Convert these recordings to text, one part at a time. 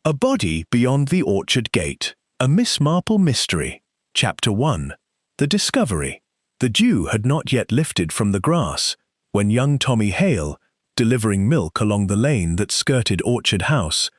A Body Beyond the Orchard Gate, a Miss Marple Mystery. Chapter 1. The Discovery. The dew had not yet lifted from the grass, when young Tommy Hale, delivering milk along the lane that skirted Orchard House,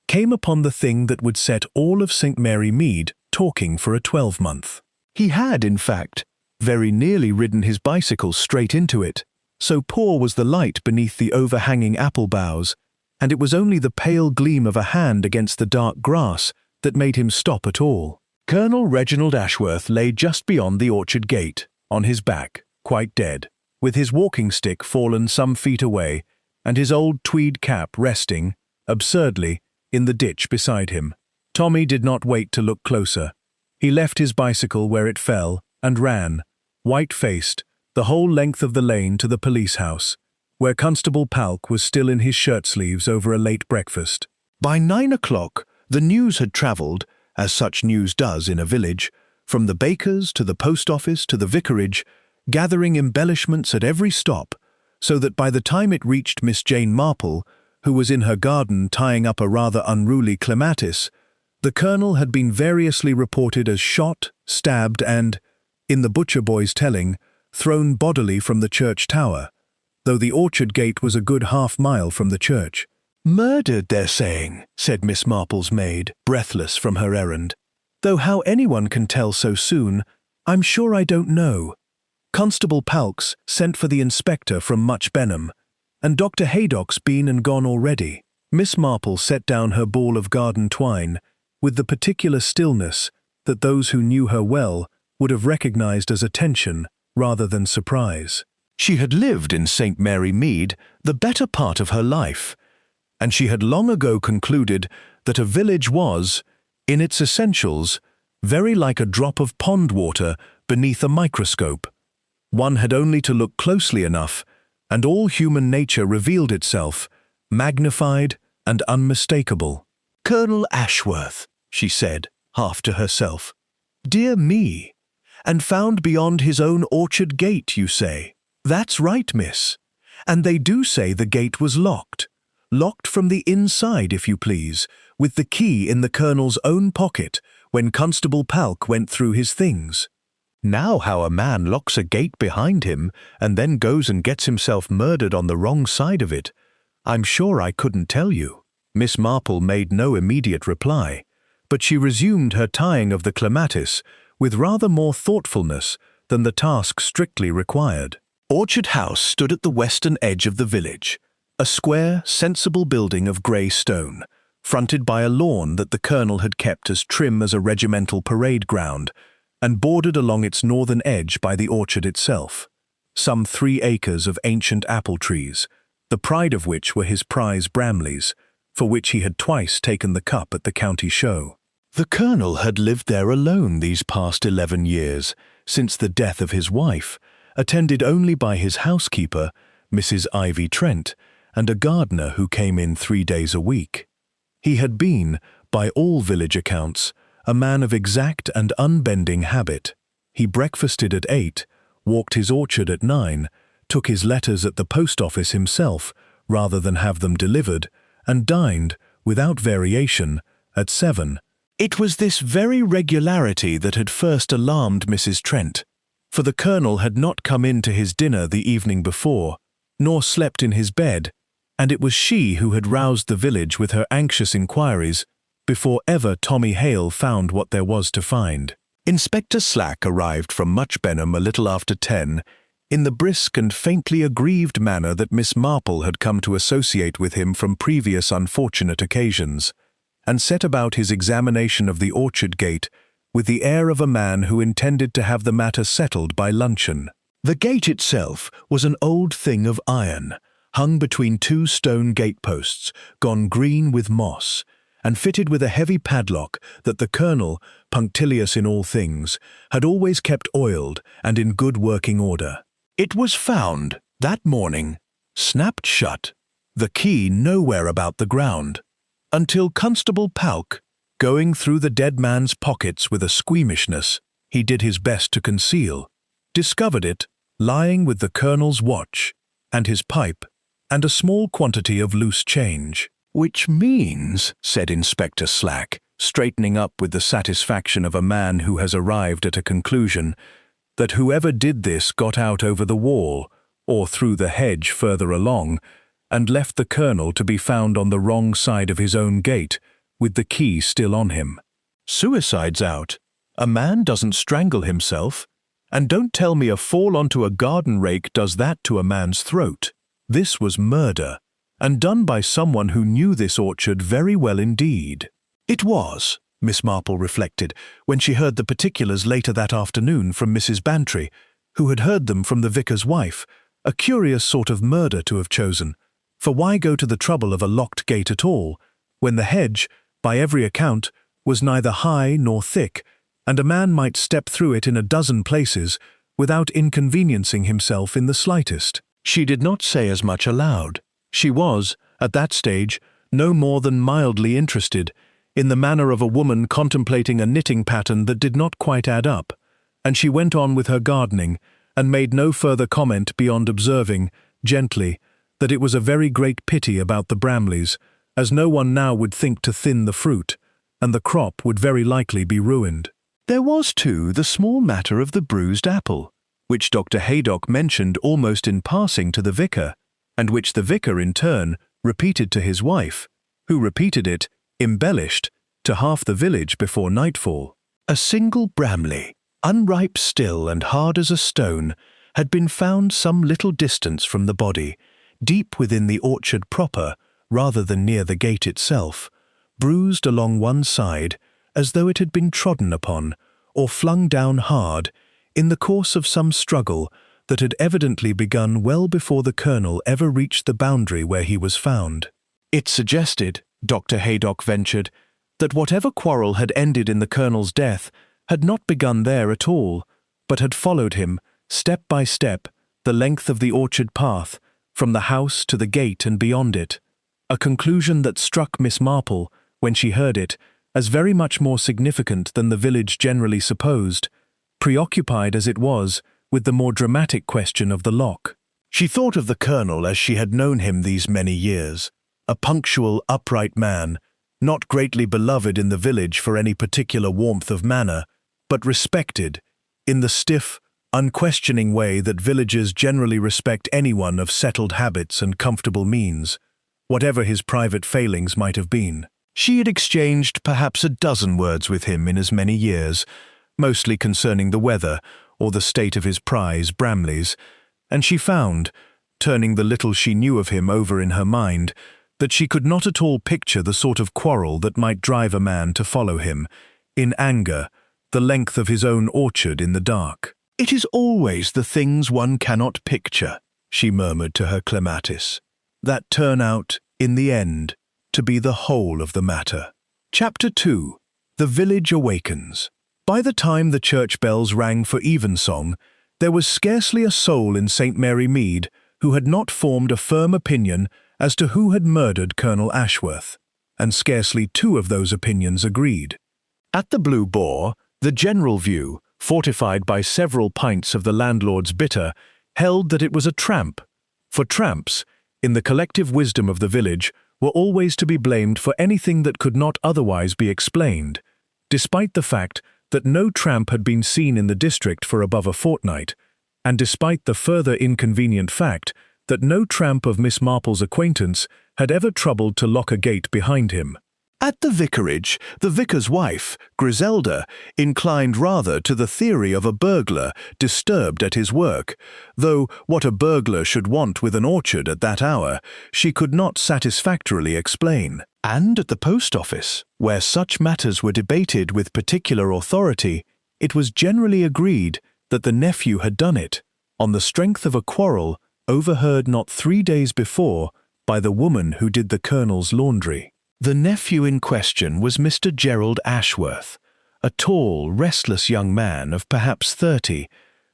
came upon the thing that would set all of St. Mary Mead talking for a 12-month. He had, in fact, very nearly ridden his bicycle straight into it, so poor was the light beneath the overhanging apple boughs, and it was only the pale gleam of a hand against the dark grass that made him stop at all. Colonel Reginald Ashworth lay just beyond the orchard gate, on his back, quite dead, with his walking stick fallen some feet away, and his old tweed cap resting, absurdly, in the ditch beside him. Tommy did not wait to look closer. He left his bicycle where it fell and ran, white-faced, the whole length of the lane to the police house, where Constable Palk was still in his shirt-sleeves over a late breakfast. By 9 o'clock, the news had travelled, as such news does in a village, from the baker's to the post office to the vicarage, gathering embellishments at every stop, so that by the time it reached Miss Jane Marple, who was in her garden tying up a rather unruly clematis, the colonel had been variously reported as shot, stabbed and, in the butcher boy's telling, thrown bodily from the church tower, though the orchard gate was a good half-mile from the church. "Murdered, they're saying," said Miss Marple's maid, breathless from her errand. "Though how anyone can tell so soon, I'm sure I don't know." Constable Palks sent for the inspector from Much Benham, and Dr. Haydock's been and gone already. Miss Marple set down her ball of garden twine, with the particular stillness that those who knew her well would have recognized as attention rather than surprise. She had lived in St. Mary Mead the better part of her life, and she had long ago concluded that a village was, in its essentials, very like a drop of pond water beneath a microscope. One had only to look closely enough, and all human nature revealed itself, magnified and unmistakable. "Colonel Ashworth," she said, half to herself. "Dear me! And found beyond his own orchard gate, you say?" "That's right, miss. And they do say the gate was locked. Locked from the inside, if you please, with the key in the colonel's own pocket when Constable Palk went through his things. Now how a man locks a gate behind him and then goes and gets himself murdered on the wrong side of it, I'm sure I couldn't tell you." Miss Marple made no immediate reply, but she resumed her tying of the clematis with rather more thoughtfulness than the task strictly required. Orchard House stood at the western edge of the village, a square, sensible building of grey stone, fronted by a lawn that the colonel had kept as trim as a regimental parade ground, and bordered along its northern edge by the orchard itself, some 3 acres of ancient apple trees, the pride of which were his prize Bramleys, for which he had twice taken the cup at the county show. The colonel had lived there alone these past 11 years, since the death of his wife, attended only by his housekeeper, Mrs. Ivy Trent, and a gardener who came in 3 days a week. He had been, by all village accounts, a man of exact and unbending habit. He breakfasted at 8, walked his orchard at 9, took his letters at the post office himself rather than have them delivered, and dined, without variation, at 7. It was this very regularity that had first alarmed Mrs. Trent, for the colonel had not come in to his dinner the evening before, nor slept in his bed, and it was she who had roused the village with her anxious inquiries before ever Tommy Hale found what there was to find. Inspector Slack arrived from Much Benham a little after 10, in the brisk and faintly aggrieved manner that Miss Marple had come to associate with him from previous unfortunate occasions, and set about his examination of the orchard gate with the air of a man who intended to have the matter settled by luncheon. The gate itself was an old thing of iron, hung between 2 stone gateposts, gone green with moss, and fitted with a heavy padlock that the colonel, punctilious in all things, had always kept oiled and in good working order. It was found, that morning, snapped shut, the key nowhere about the ground, until Constable Palk, going through the dead man's pockets with a squeamishness he did his best to conceal, discovered it lying with the colonel's watch, and his pipe, and a small quantity of loose change. "Which means," said Inspector Slack, straightening up with the satisfaction of a man who has arrived at a conclusion, "that whoever did this got out over the wall, or through the hedge further along, and left the colonel to be found on the wrong side of his own gate, with the key still on him. Suicide's out. A man doesn't strangle himself, and don't tell me a fall onto a garden rake does that to a man's throat. This was murder, and done by someone who knew this orchard very well indeed." It was, Miss Marple reflected, when she heard the particulars later that afternoon from Mrs. Bantry, who had heard them from the vicar's wife, a curious sort of murder to have chosen, for why go to the trouble of a locked gate at all, when the hedge, by every account, was neither high nor thick, and a man might step through it in a dozen places without inconveniencing himself in the slightest. She did not say as much aloud. She was, at that stage, no more than mildly interested, in the manner of a woman contemplating a knitting pattern that did not quite add up, and she went on with her gardening, and made no further comment beyond observing, gently, that it was a very great pity about the Bramleys, as no one now would think to thin the fruit, and the crop would very likely be ruined. There was, too, the small matter of the bruised apple, which Dr. Haydock mentioned almost in passing to the vicar, and which the vicar in turn repeated to his wife, who repeated it, embellished, to half the village before nightfall. A single Bramley, unripe still and hard as a stone, had been found some little distance from the body, deep within the orchard proper, rather than near the gate itself, bruised along one side, as though it had been trodden upon, or flung down hard, in the course of some struggle that had evidently begun well before the colonel ever reached the boundary where he was found. It suggested, Dr. Haydock ventured, that whatever quarrel had ended in the colonel's death had not begun there at all, but had followed him, step by step, the length of the orchard path, from the house to the gate and beyond it, a conclusion that struck Miss Marple, when she heard it, as very much more significant than the village generally supposed, preoccupied as it was with the more dramatic question of the lock. She thought of the colonel as she had known him these many years, a punctual, upright man, not greatly beloved in the village for any particular warmth of manner, but respected, in the stiff, unquestioning way that villagers generally respect anyone of settled habits and comfortable means, whatever his private failings might have been. She had exchanged perhaps a dozen words with him in as many years, mostly concerning the weather or the state of his prize, Bramleys, and she found, turning the little she knew of him over in her mind, that she could not at all picture the sort of quarrel that might drive a man to follow him, in anger, the length of his own orchard in the dark. "It is always the things one cannot picture," she murmured to her clematis, "that turn out, in the end, to be the whole of the matter." Chapter 2. The Village Awakens. By the time the church bells rang for evensong, there was scarcely a soul in St. Mary Mead who had not formed a firm opinion as to who had murdered Colonel Ashworth, and scarcely two of those opinions agreed. At the Blue Boar, the general view, fortified by several pints of the landlord's bitter, held that it was a tramp, for tramps, in the collective wisdom of the village, were always to be blamed for anything that could not otherwise be explained, despite the fact that no tramp had been seen in the district for above a fortnight, and despite the further inconvenient fact that no tramp of Miss Marple's acquaintance had ever troubled to lock a gate behind him. At the vicarage, the vicar's wife, Griselda, inclined rather to the theory of a burglar disturbed at his work, though what a burglar should want with an orchard at that hour, she could not satisfactorily explain. And at the post office, where such matters were debated with particular authority, it was generally agreed that the nephew had done it, on the strength of a quarrel overheard not 3 days before by the woman who did the colonel's laundry. The nephew in question was Mr. Gerald Ashworth, a tall, restless young man of perhaps 30,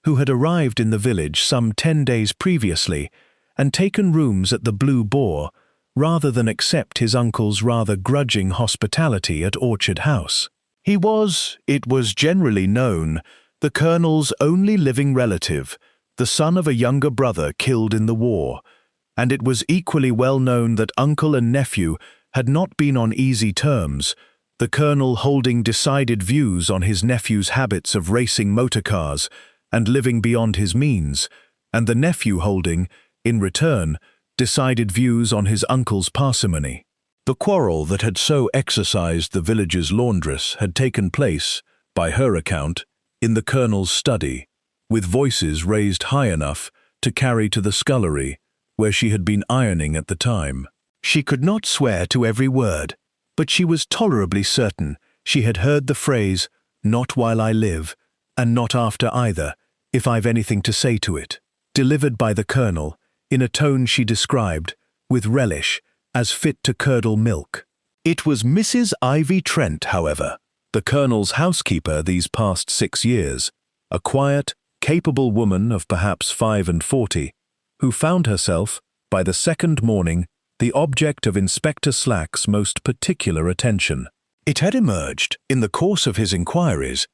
who had arrived in the village some 10 days previously and taken rooms at the Blue Boar, rather than accept his uncle's rather grudging hospitality at Orchard House. He was, it was generally known, the colonel's only living relative, the son of a younger brother killed in the war, and it was equally well known that uncle and nephew had not been on easy terms, the colonel holding decided views on his nephew's habits of racing motor cars and living beyond his means, and the nephew holding, in return, decided views on his uncle's parsimony. The quarrel that had so exercised the village's laundress had taken place, by her account, in the colonel's study, with voices raised high enough to carry to the scullery, where she had been ironing at the time. She could not swear to every word, but she was tolerably certain she had heard the phrase, "Not while I live, and not after either, if I've anything to say to it," delivered by the colonel, in a tone she described, with relish, as fit to curdle milk. It was Mrs. Ivy Trent, however, the colonel's housekeeper these past 6 years, a quiet, capable woman of perhaps 45, who found herself, by the second morning, the object of Inspector Slack's most particular attention. It had emerged, in the course of his inquiries,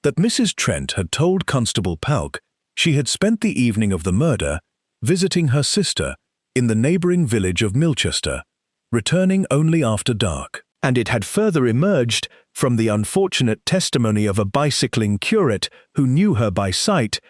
that Mrs. Trent had told Constable Palk she had spent the evening of the murder visiting her sister in the neighbouring village of Milchester, returning only after dark. And it had further emerged, from the unfortunate testimony of a bicycling curate who knew her by sight,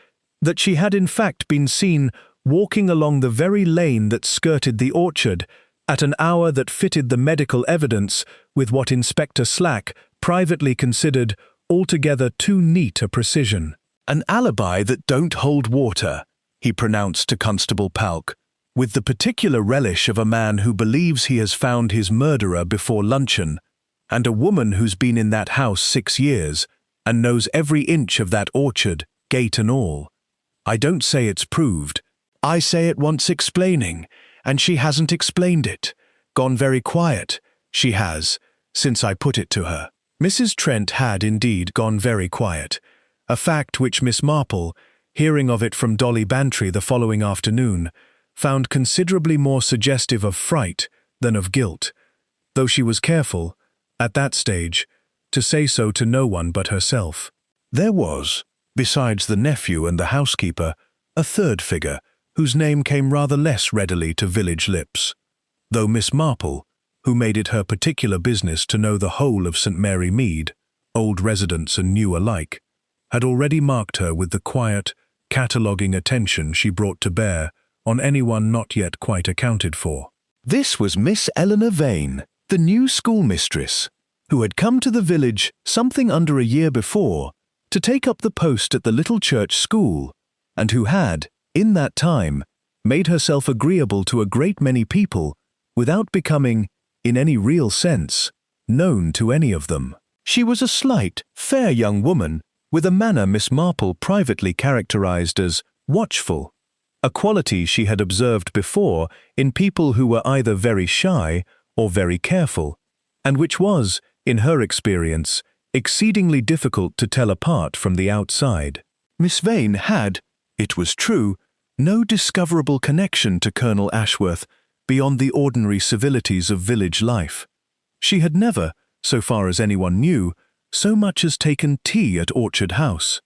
that she had in fact been seen walking along the very lane that skirted the orchard, at an hour that fitted the medical evidence with what Inspector Slack privately considered altogether too neat a precision. "An alibi that don't hold water," he pronounced to Constable Palk, with the particular relish of a man who believes he has found his murderer before luncheon, and a woman who's been in that house 6 years, and knows every inch of that orchard, gate and all. "I don't say it's proved. I say it wants explaining, and she hasn't explained it. Gone very quiet, she has, since I put it to her." Mrs. Trent had indeed gone very quiet, a fact which Miss Marple, hearing of it from Dolly Bantry the following afternoon, found considerably more suggestive of fright than of guilt, though she was careful, at that stage, to say so to no one but herself. There was, besides the nephew and the housekeeper, a third figure, whose name came rather less readily to village lips, though Miss Marple, who made it her particular business to know the whole of St. Mary Mead, old residents and new alike, had already marked her with the quiet, cataloguing attention she brought to bear on anyone not yet quite accounted for. This was Miss Eleanor Vane, the new schoolmistress, who had come to the village something under a year before to take up the post at the little church school, and who had, in that time, made herself agreeable to a great many people without becoming, in any real sense, known to any of them. She was a slight, fair young woman with a manner Miss Marple privately characterized as watchful, a quality she had observed before in people who were either very shy or very careful, and which was, in her experience, exceedingly difficult to tell apart from the outside. Miss Vane had, it was true, no discoverable connection to Colonel Ashworth beyond the ordinary civilities of village life. She had never, so far as anyone knew, so much as taken tea at Orchard House.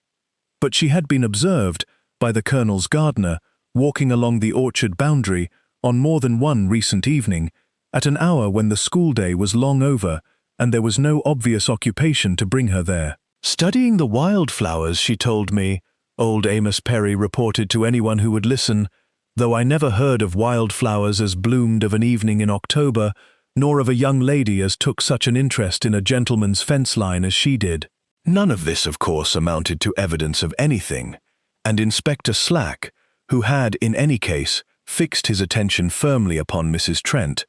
But she had been observed, by the Colonel's gardener, walking along the orchard boundary on more than one recent evening, at an hour when the school day was long over and there was no obvious occupation to bring her there. Studying the wildflowers, she told me, old Amos Perry reported to anyone who would listen, though I never heard of wildflowers as bloomed of an evening in October, nor of a young lady as took such an interest in a gentleman's fence line as she did. None of this, of course, amounted to evidence of anything, and Inspector Slack, who had, in any case, fixed his attention firmly upon Mrs. Trent,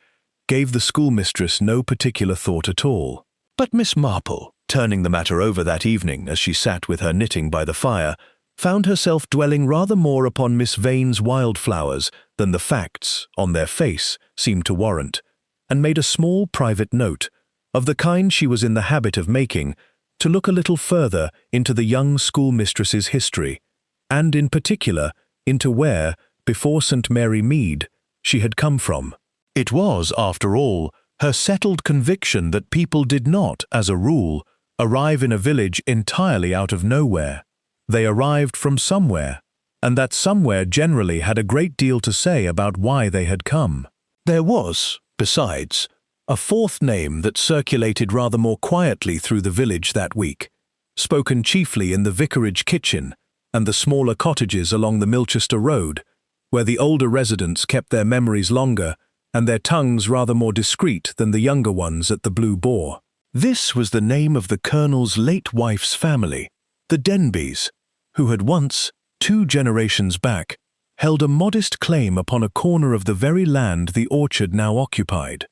gave the schoolmistress no particular thought at all. But Miss Marple, turning the matter over that evening as she sat with her knitting by the fire, found herself dwelling rather more upon Miss Vane's wildflowers than the facts, on their face, seemed to warrant, and made a small private note, of the kind she was in the habit of making, to look a little further into the young schoolmistress's history, and in particular into where, before St. Mary Mead, she had come from. It was, after all, her settled conviction that people did not, as a rule, arrive in a village entirely out of nowhere. They arrived from somewhere, and that somewhere generally had a great deal to say about why they had come. There was, besides, a fourth name that circulated rather more quietly through the village that week, spoken chiefly in the vicarage kitchen and the smaller cottages along the Milchester Road, where the older residents kept their memories longer and their tongues rather more discreet than the younger ones at the Blue Boar. This was the name of the Colonel's late wife's family, the Denbys, who had once, 2 generations back, held a modest claim upon a corner of the very land the orchard now occupied.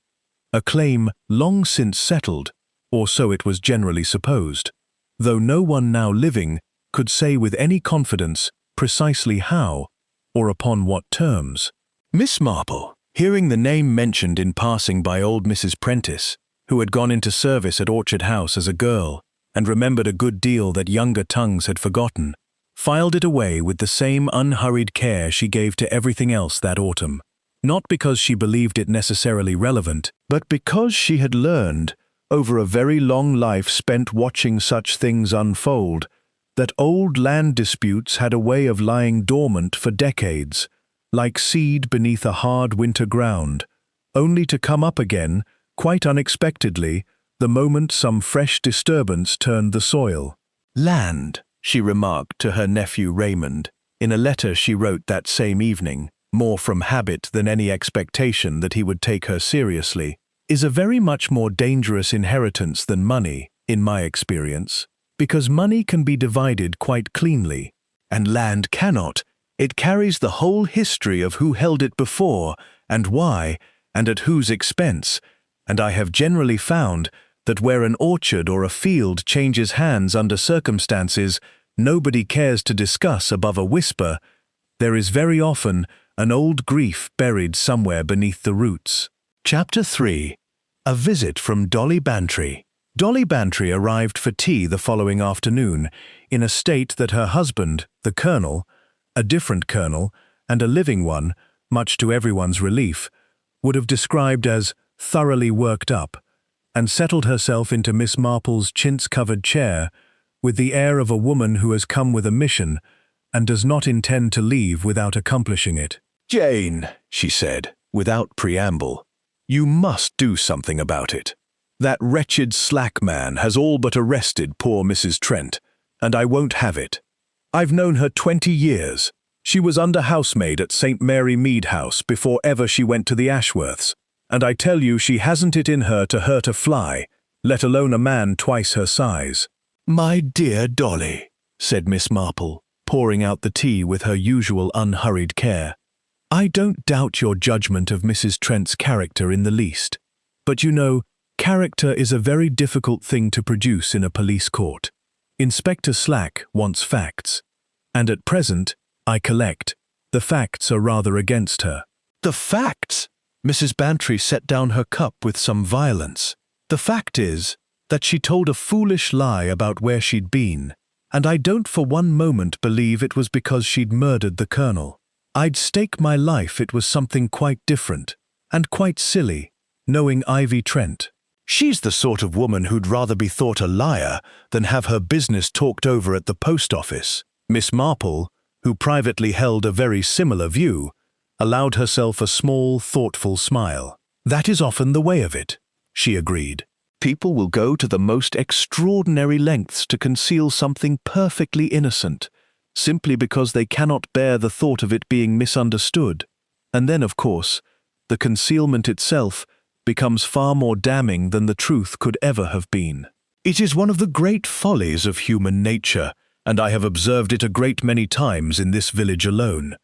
A claim long since settled, or so it was generally supposed, though no one now living could say with any confidence precisely how, or upon what terms. Miss Marple, hearing the name mentioned in passing by old Mrs. Prentice, who had gone into service at Orchard House as a girl and remembered a good deal that younger tongues had forgotten, filed it away with the same unhurried care she gave to everything else that autumn, not because she believed it necessarily relevant, but because she had learned, over a very long life spent watching such things unfold, that old land disputes had a way of lying dormant for decades, like seed beneath a hard winter ground, only to come up again, quite unexpectedly, the moment some fresh disturbance turned the soil. "Land," she remarked to her nephew Raymond, in a letter she wrote that same evening, more from habit than any expectation that he would take her seriously, "is a very much more dangerous inheritance than money, in my experience, because money can be divided quite cleanly, and land cannot. It carries the whole history of who held it before, and why, and at whose expense, and I have generally found that where an orchard or a field changes hands under circumstances nobody cares to discuss above a whisper, there is very often an old grief buried somewhere beneath the roots." Chapter 3. A visit from Dolly Bantry. Dolly Bantry arrived for tea the following afternoon, in a state that her husband, the Colonel, a different Colonel, and a living one, much to everyone's relief, would have described as thoroughly worked up, and settled herself into Miss Marple's chintz-covered chair with the air of a woman who has come with a mission and does not intend to leave without accomplishing it. "Jane," she said, without preamble, "you must do something about it. That wretched Slack man has all but arrested poor Mrs. Trent, and I won't have it. I've known her 20 years. She was under housemaid at St. Mary Mead House before ever she went to the Ashworths, and I tell you she hasn't it in her to hurt a fly, let alone a man twice her size." "My dear Dolly," said Miss Marple, pouring out the tea with her usual unhurried care, "I don't doubt your judgment of Mrs. Trent's character in the least, but you know, character is a very difficult thing to produce in a police court. Inspector Slack wants facts, and at present, I collect, the facts are rather against her." "The facts?" Mrs. Bantry set down her cup with some violence. "The fact is that she told a foolish lie about where she'd been, and I don't for one moment believe it was because she'd murdered the Colonel. I'd stake my life it was something quite different, and quite silly, knowing Ivy Trent. She's the sort of woman who'd rather be thought a liar than have her business talked over at the post office." Miss Marple, who privately held a very similar view, allowed herself a small, thoughtful smile. "That is often the way of it," she agreed. "People will go to the most extraordinary lengths to conceal something perfectly innocent, simply because they cannot bear the thought of it being misunderstood, and then, of course, the concealment itself becomes far more damning than the truth could ever have been. It is one of the great follies of human nature, and I have observed it a great many times in this village alone.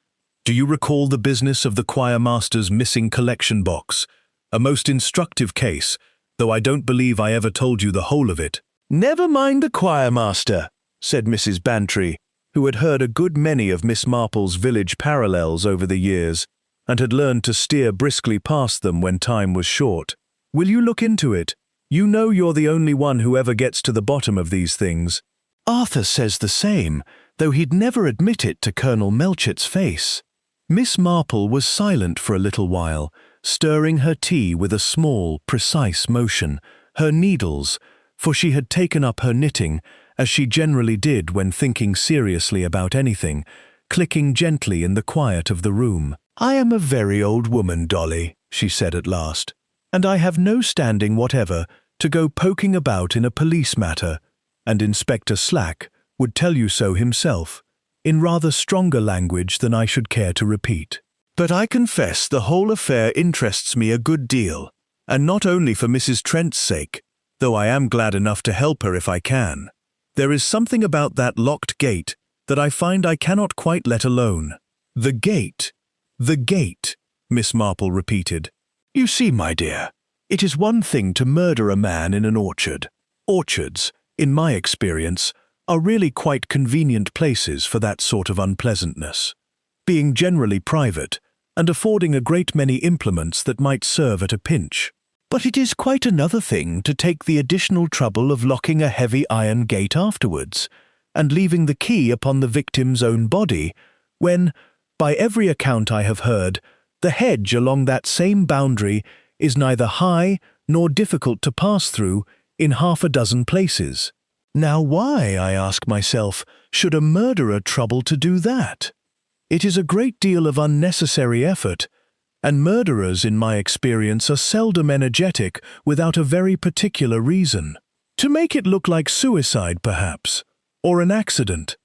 Do you recall the business of the choirmaster's missing collection box? A most instructive case, though I don't believe I ever told you the whole of it." "Never mind the choirmaster," said Mrs. Bantry, who had heard a good many of Miss Marple's village parallels over the years, and had learned to steer briskly past them when time was short. "Will you look into it? You know you're the only one who ever gets to the bottom of these things." "Arthur says the same, though he'd never admit it to Colonel Melchett's face." Miss Marple was silent for a little while, stirring her tea with a small, precise motion, her needles, for she had taken up her knitting, as she generally did when thinking seriously about anything, clicking gently in the quiet of the room. "I am a very old woman, Dolly," she said at last, "and I have no standing whatever to go poking about in a police matter, and Inspector Slack would tell you so himself, in rather stronger language than I should care to repeat. But I confess the whole affair interests me a good deal, and not only for Mrs. Trent's sake, though I am glad enough to help her if I can. There is something about that locked gate that I find I cannot quite let alone." "The gate, the gate," Miss Marple repeated. "You see, my dear, it is one thing to murder a man in an orchard. Orchards, in my experience, are really quite convenient places for that sort of unpleasantness, being generally private and affording a great many implements that might serve at a pinch. But it is quite another thing to take the additional trouble of locking a heavy iron gate afterwards, and leaving the key upon the victim's own body, when, by every account I have heard, the hedge along that same boundary is neither high nor difficult to pass through in half a dozen places. Now why, I ask myself, should a murderer trouble to do that? It is a great deal of unnecessary effort, and murderers, in my experience, are seldom energetic without a very particular reason. To make it look like suicide, perhaps, or an accident.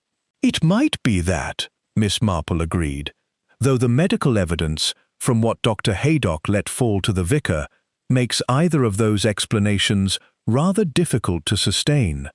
It might be that, Miss Marple agreed, though the medical evidence, from what Dr. Haydock let fall to the vicar, makes either of those explanations rather difficult to sustain.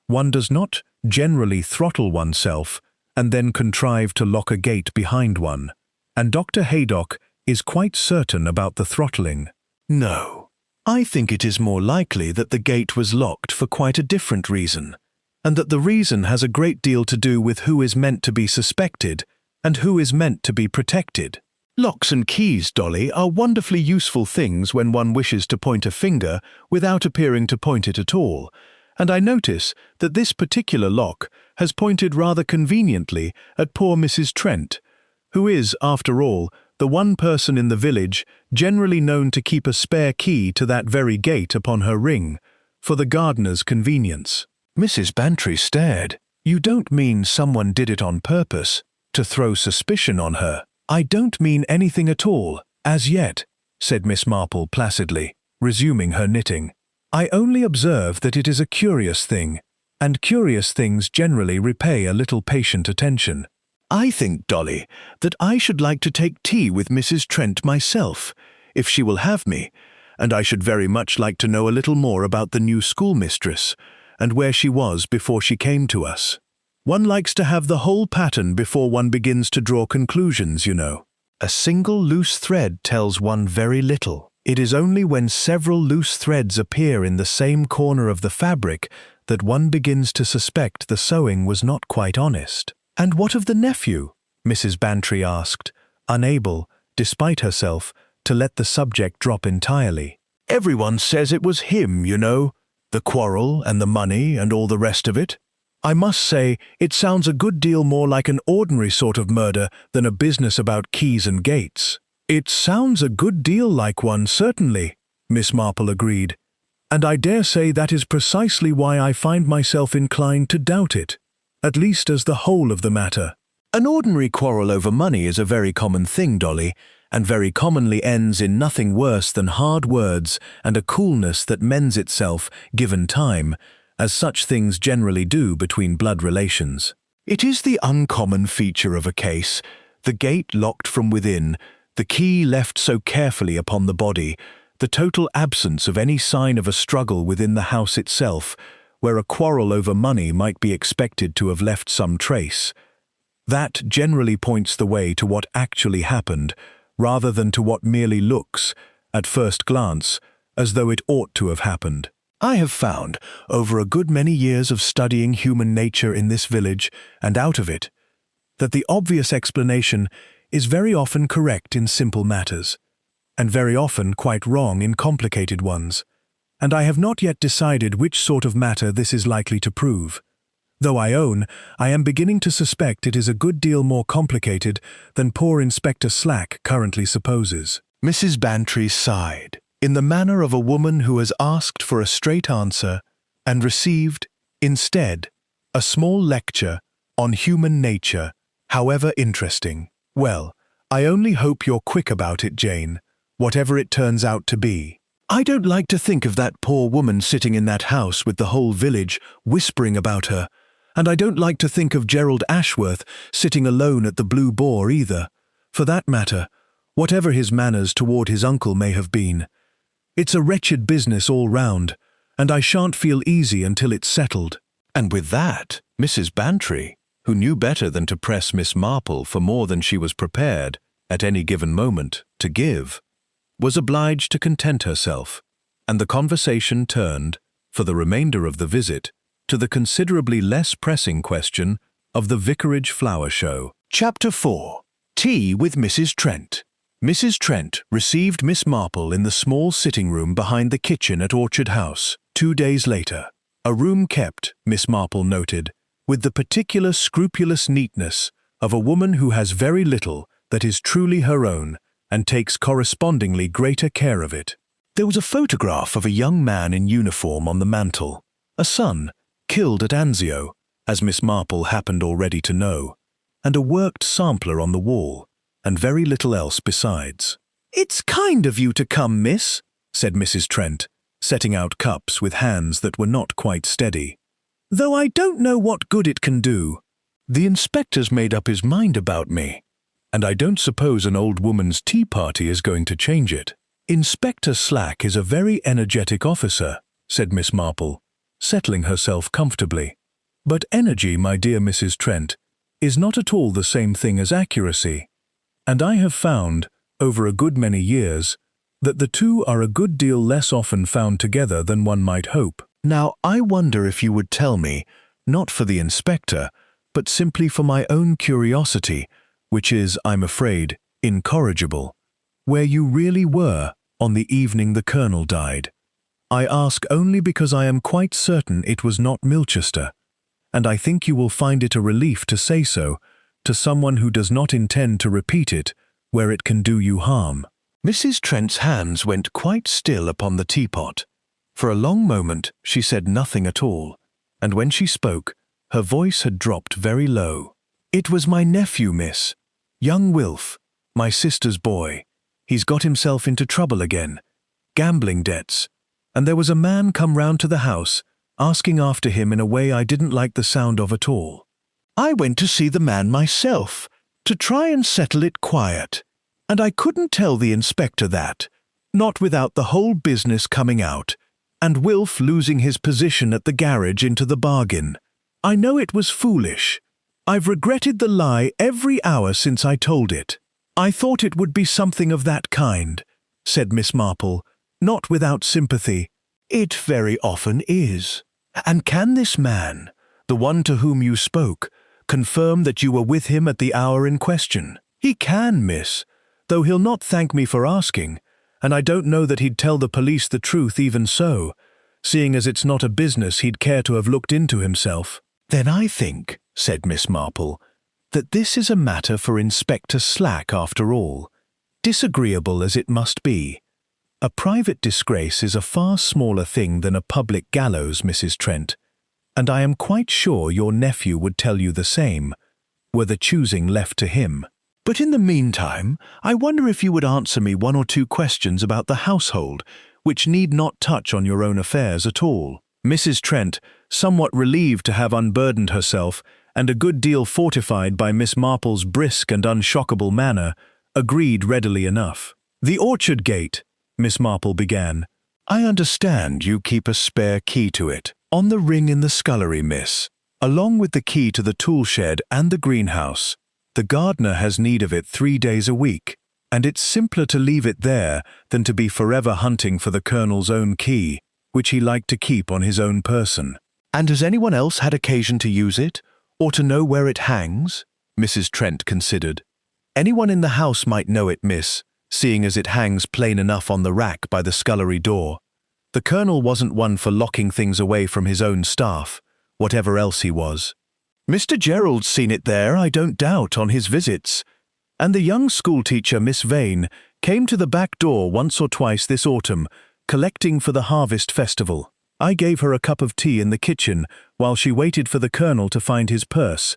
One does not generally throttle oneself and then contrive to lock a gate behind one, and Dr. Haydock is quite certain about the throttling. No, I think it is more likely that the gate was locked for quite a different reason, and that the reason has a great deal to do with who is meant to be suspected and who is meant to be protected. Locks and keys, Dolly, are wonderfully useful things when one wishes to point a finger without appearing to point it at all, and I notice that this particular lock has pointed rather conveniently at poor Mrs. Trent, who is, after all, the one person in the village generally known to keep a spare key to that very gate upon her ring, for the gardener's convenience. Mrs. Bantry stared. "You don't mean someone did it on purpose, to throw suspicion on her?" "I don't mean anything at all, as yet," said Miss Marple placidly, resuming her knitting. "I only observe that it is a curious thing, and curious things generally repay a little patient attention. I think, Dolly, that I should like to take tea with Mrs. Trent myself, if she will have me, and I should very much like to know a little more about the new schoolmistress, and where she was before she came to us. One likes to have the whole pattern before one begins to draw conclusions, you know. A single loose thread tells one very little. It is only when several loose threads appear in the same corner of the fabric that one begins to suspect the sewing was not quite honest." "And what of the nephew?" Mrs. Bantry asked, unable, despite herself, to let the subject drop entirely. "Everyone says it was him, you know, the quarrel and the money and all the rest of it. I must say it sounds a good deal more like an ordinary sort of murder than a business about keys and gates." "It sounds a good deal like one, certainly," Miss Marple agreed, "and I dare say that is precisely why I find myself inclined to doubt it, at least as the whole of the matter. An ordinary quarrel over money is a very common thing, Dolly, and very commonly ends in nothing worse than hard words and a coolness that mends itself, given time, as such things generally do between blood relations. It is the uncommon feature of a case, the gate locked from within, the key left so carefully upon the body, the total absence of any sign of a struggle within the house itself, where a quarrel over money might be expected to have left some trace. That generally points the way to what actually happened, rather than to what merely looks, at first glance, as though it ought to have happened. I have found, over a good many years of studying human nature in this village and out of it, that the obvious explanation is very often correct in simple matters, and very often quite wrong in complicated ones, and I have not yet decided which sort of matter this is likely to prove, though I own I am beginning to suspect it is a good deal more complicated than poor Inspector Slack currently supposes." Mrs. Bantry sighed, in the manner of a woman who has asked for a straight answer and received, instead, a small lecture on human nature however interesting. Well, I only hope you're quick about it, Jane, whatever it turns out to be. I don't like to think of that poor woman sitting in that house with the whole village whispering about her, and I don't like to think of Gerald Ashworth sitting alone at the Blue Boar either, for that matter, whatever his manners toward his uncle may have been. It's a wretched business all round, and I shan't feel easy until it's settled. And with that, Mrs. Bantry, who knew better than to press Miss Marple for more than she was prepared, at any given moment, to give, was obliged to content herself, and the conversation turned, for the remainder of the visit, to the considerably less pressing question of the Vicarage Flower Show. Chapter 4. Tea with Mrs. Trent. Mrs. Trent received Miss Marple in the small sitting room behind the kitchen at Orchard House 2 days later, a room kept, Miss Marple noted, with the particular scrupulous neatness of a woman who has very little that is truly her own and takes correspondingly greater care of it. There was a photograph of a young man in uniform on the mantel, a son, killed at Anzio, as Miss Marple happened already to know, and a worked sampler on the wall, and very little else besides. "It's kind of you to come, miss," said Mrs. Trent, setting out cups with hands that were not quite steady. "Though I don't know what good it can do. The inspector's made up his mind about me, and I don't suppose an old woman's tea party is going to change it." "Inspector Slack is a very energetic officer," said Miss Marple, settling herself comfortably. "But energy, my dear Mrs. Trent, is not at all the same thing as accuracy, and I have found, over a good many years, that the two are a good deal less often found together than one might hope. Now, I wonder if you would tell me, not for the inspector, but simply for my own curiosity, which is, I'm afraid, incorrigible, where you really were on the evening the Colonel died. I ask only because I am quite certain it was not Milchester, and I think you will find it a relief to say so to someone who does not intend to repeat it where it can do you harm." Mrs. Trent's hands went quite still upon the teapot. For a long moment she said nothing at all, and when she spoke, her voice had dropped very low. "It was my nephew, miss. Young Wilf, my sister's boy. He's got himself into trouble again. Gambling debts. And there was a man come round to the house, asking after him in a way I didn't like the sound of at all. I went to see the man myself, to try and settle it quiet, and I couldn't tell the inspector that, not without the whole business coming out, and Wilf losing his position at the garage into the bargain. I know it was foolish. I've regretted the lie every hour since I told it. I thought it would be something of that kind," said Miss Marple, not without sympathy. "It very often is. And can this man, the one to whom you spoke, confirm that you were with him at the hour in question?" "He can, miss, though he'll not thank me for asking, and I don't know that he'd tell the police the truth even so, seeing as it's not a business he'd care to have looked into himself." "Then I think," said Miss Marple, "that this is a matter for Inspector Slack after all, disagreeable as it must be. A private disgrace is a far smaller thing than a public gallows, Mrs. Trent, and I am quite sure your nephew would tell you the same, were the choosing left to him. But in the meantime, I wonder if you would answer me 1 or 2 questions about the household, which need not touch on your own affairs at all." Mrs. Trent, somewhat relieved to have unburdened herself, and a good deal fortified by Miss Marple's brisk and unshockable manner, agreed readily enough. "The orchard gate," Miss Marple began. "I understand you keep a spare key to it, on the ring in the scullery, miss, along with the key to the tool shed and the greenhouse. The gardener has need of it 3 days a week, and it's simpler to leave it there than to be forever hunting for the Colonel's own key, which he liked to keep on his own person." "And has anyone else had occasion to use it, or to know where it hangs?" Mrs. Trent considered. "Anyone in the house might know it, miss, seeing as it hangs plain enough on the rack by the scullery door. The Colonel wasn't one for locking things away from his own staff, whatever else he was. Mr. Gerald's seen it there, I don't doubt, on his visits, and the young schoolteacher, Miss Vane, came to the back door once or twice this autumn, collecting for the harvest festival. I gave her a cup of tea in the kitchen while she waited for the Colonel to find his purse,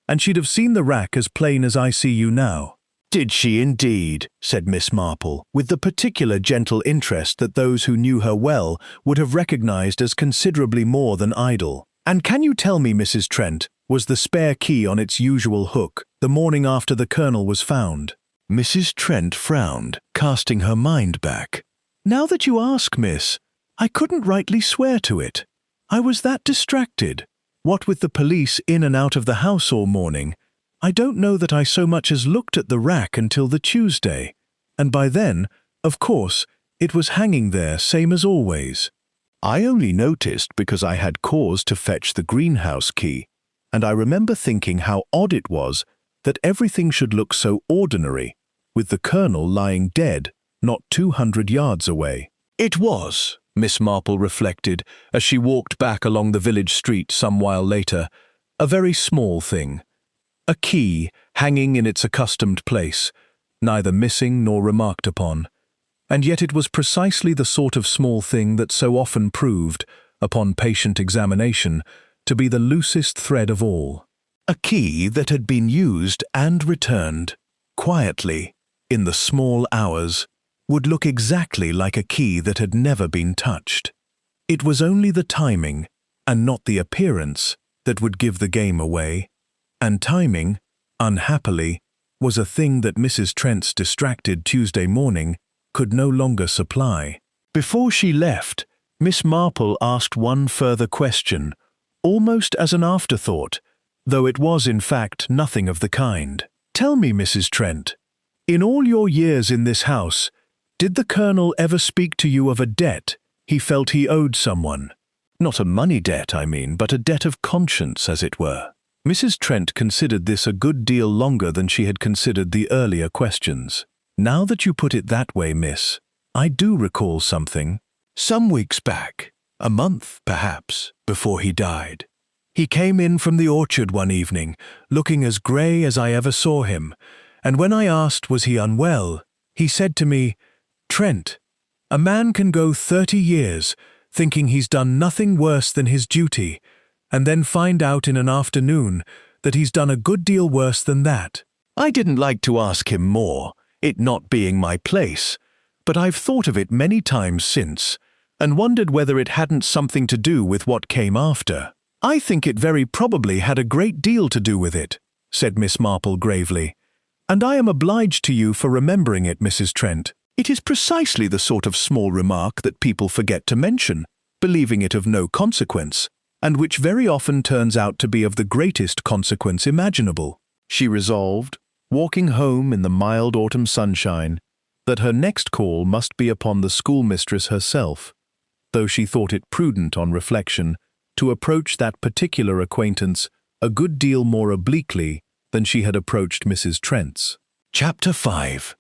and she'd have seen the rack as plain as I see you now." "Did she indeed?" said Miss Marple, with the particular gentle interest that those who knew her well would have recognized as considerably more than idle. "And can you tell me, Mrs. Trent, was the spare key on its usual hook the morning after the Colonel was found?" Mrs. Trent frowned, casting her mind back. "Now that you ask, miss, I couldn't rightly swear to it. I was that distracted. What with the police in and out of the house all morning, I don't know that I so much as looked at the rack until the Tuesday, and by then, of course, it was hanging there same as always. I only noticed because I had cause to fetch the greenhouse key, and I remember thinking how odd it was that everything should look so ordinary, with the Colonel lying dead not 200 yards away." "It was," Miss Marple reflected as she walked back along the village street some while later, "a very small thing. A key hanging in its accustomed place, neither missing nor remarked upon. And yet it was precisely the sort of small thing that so often proved, upon patient examination, to be the loosest thread of all. A key that had been used and returned, quietly, in the small hours, would look exactly like a key that had never been touched. It was only the timing, and not the appearance, that would give the game away. And timing, unhappily, was a thing that Mrs. Trent's distracted Tuesday morning could no longer supply. Before she left, Miss Marple asked one further question, almost as an afterthought, though it was in fact nothing of the kind. "Tell me, Mrs. Trent, in all your years in this house, did the Colonel ever speak to you of a debt he felt he owed someone? Not a money debt, I mean, but a debt of conscience, as it were." Mrs. Trent considered this a good deal longer than she had considered the earlier questions. "Now that you put it that way, miss, I do recall something. Some weeks back, a month, perhaps, before he died. He came in from the orchard one evening, looking as grey as I ever saw him, and when I asked was he unwell, he said to me, 'Trent, a man can go 30 years thinking he's done nothing worse than his duty, and then find out in an afternoon that he's done a good deal worse than that.' I didn't like to ask him more, it not being my place, but I've thought of it many times since, and wondered whether it hadn't something to do with what came after." "I think it very probably had a great deal to do with it," said Miss Marple gravely, "and I am obliged to you for remembering it, Mrs. Trent. It is precisely the sort of small remark that people forget to mention, believing it of no consequence, and which very often turns out to be of the greatest consequence imaginable." She resolved, walking home in the mild autumn sunshine, that her next call must be upon the schoolmistress herself, though she thought it prudent on reflection to approach that particular acquaintance a good deal more obliquely than she had approached Mrs. Trent's. Chapter 5.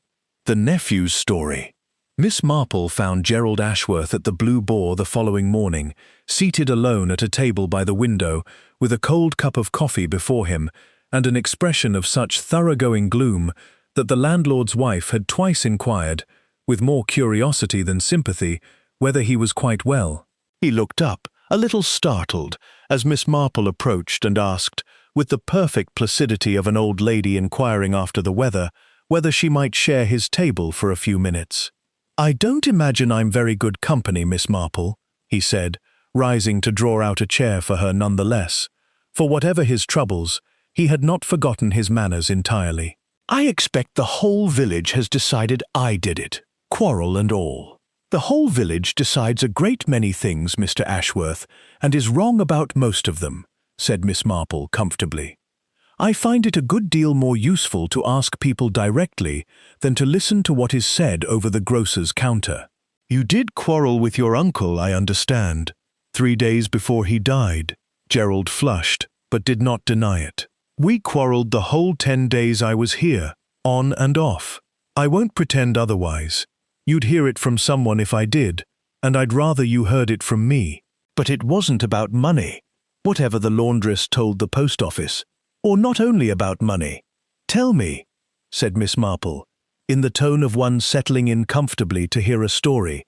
The Nephew's Story. Miss Marple found Gerald Ashworth at the Blue Boar the following morning, seated alone at a table by the window, with a cold cup of coffee before him, and an expression of such thoroughgoing gloom that the landlord's wife had twice inquired, with more curiosity than sympathy, whether he was quite well. He looked up, a little startled, as Miss Marple approached and asked, with the perfect placidity of an old lady inquiring after the weather, whether she might share his table for a few minutes. "I don't imagine I'm very good company, Miss Marple," he said, rising to draw out a chair for her nonetheless, for whatever his troubles, he had not forgotten his manners entirely. "I expect the whole village has decided I did it, quarrel and all. The whole village decides a great many things, Mr. Ashworth, and is wrong about most of them," said Miss Marple comfortably. "I find it a good deal more useful to ask people directly than to listen to what is said over the grocer's counter. You did quarrel with your uncle, I understand, 3 days before he died." Gerald flushed, but did not deny it. "We quarrelled the whole 10 days I was here, on and off. I won't pretend otherwise. You'd hear it from someone if I did, and I'd rather you heard it from me. But it wasn't about money, whatever the laundress told the post office, or not only about money. Tell me," said Miss Marple, in the tone of one settling in comfortably to hear a story,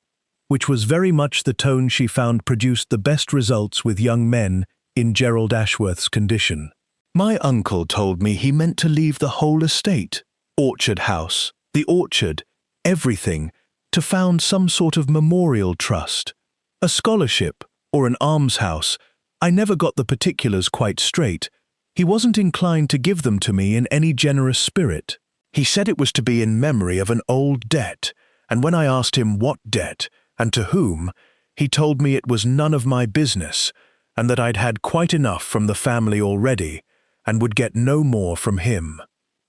which was very much the tone she found produced the best results with young men in Gerald Ashworth's condition. My uncle told me he meant to leave the whole estate, orchard house, the orchard, everything, to found some sort of memorial trust, a scholarship, or an almshouse. I never got the particulars quite straight. He wasn't inclined to give them to me in any generous spirit. He said it was to be in memory of an old debt, and when I asked him what debt, and to whom, he told me it was none of my business, and that I'd had quite enough from the family already, and would get no more from him.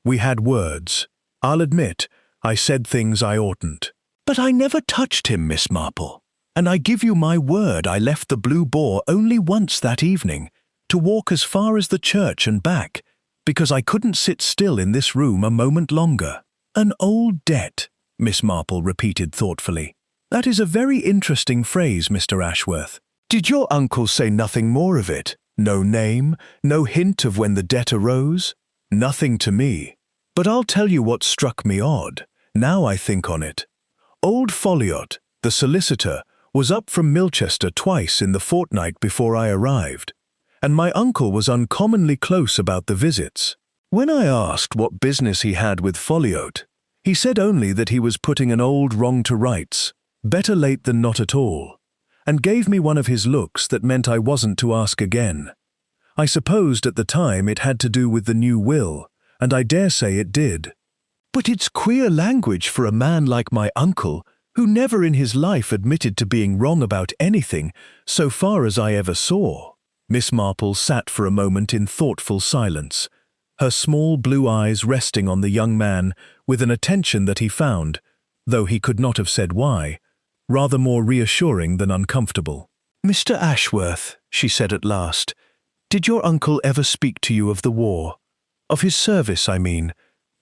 We had words. I'll admit, I said things I oughtn't. But I never touched him, Miss Marple, and I give you my word I left the Blue Boar only once that evening, to walk as far as the church and back, because I couldn't sit still in this room a moment longer. An old debt, Miss Marple repeated thoughtfully. That is a very interesting phrase, Mr. Ashworth. Did your uncle say nothing more of it? No name, no hint of when the debt arose? Nothing to me. But I'll tell you what struck me odd, now I think on it. Old Folliot, the solicitor, was up from Milchester twice in the fortnight before I arrived, and my uncle was uncommonly close about the visits. When I asked what business he had with Folliot, he said only that he was putting an old wrong to rights, better late than not at all, and gave me one of his looks that meant I wasn't to ask again. I supposed at the time it had to do with the new will, and I dare say it did. But it's queer language for a man like my uncle, who never in his life admitted to being wrong about anything, so far as I ever saw. Miss Marple sat for a moment in thoughtful silence, her small blue eyes resting on the young man with an attention that he found, though he could not have said why, rather more reassuring than uncomfortable. "Mr. Ashworth," she said at last, "did your uncle ever speak to you of the war? Of his service, I mean,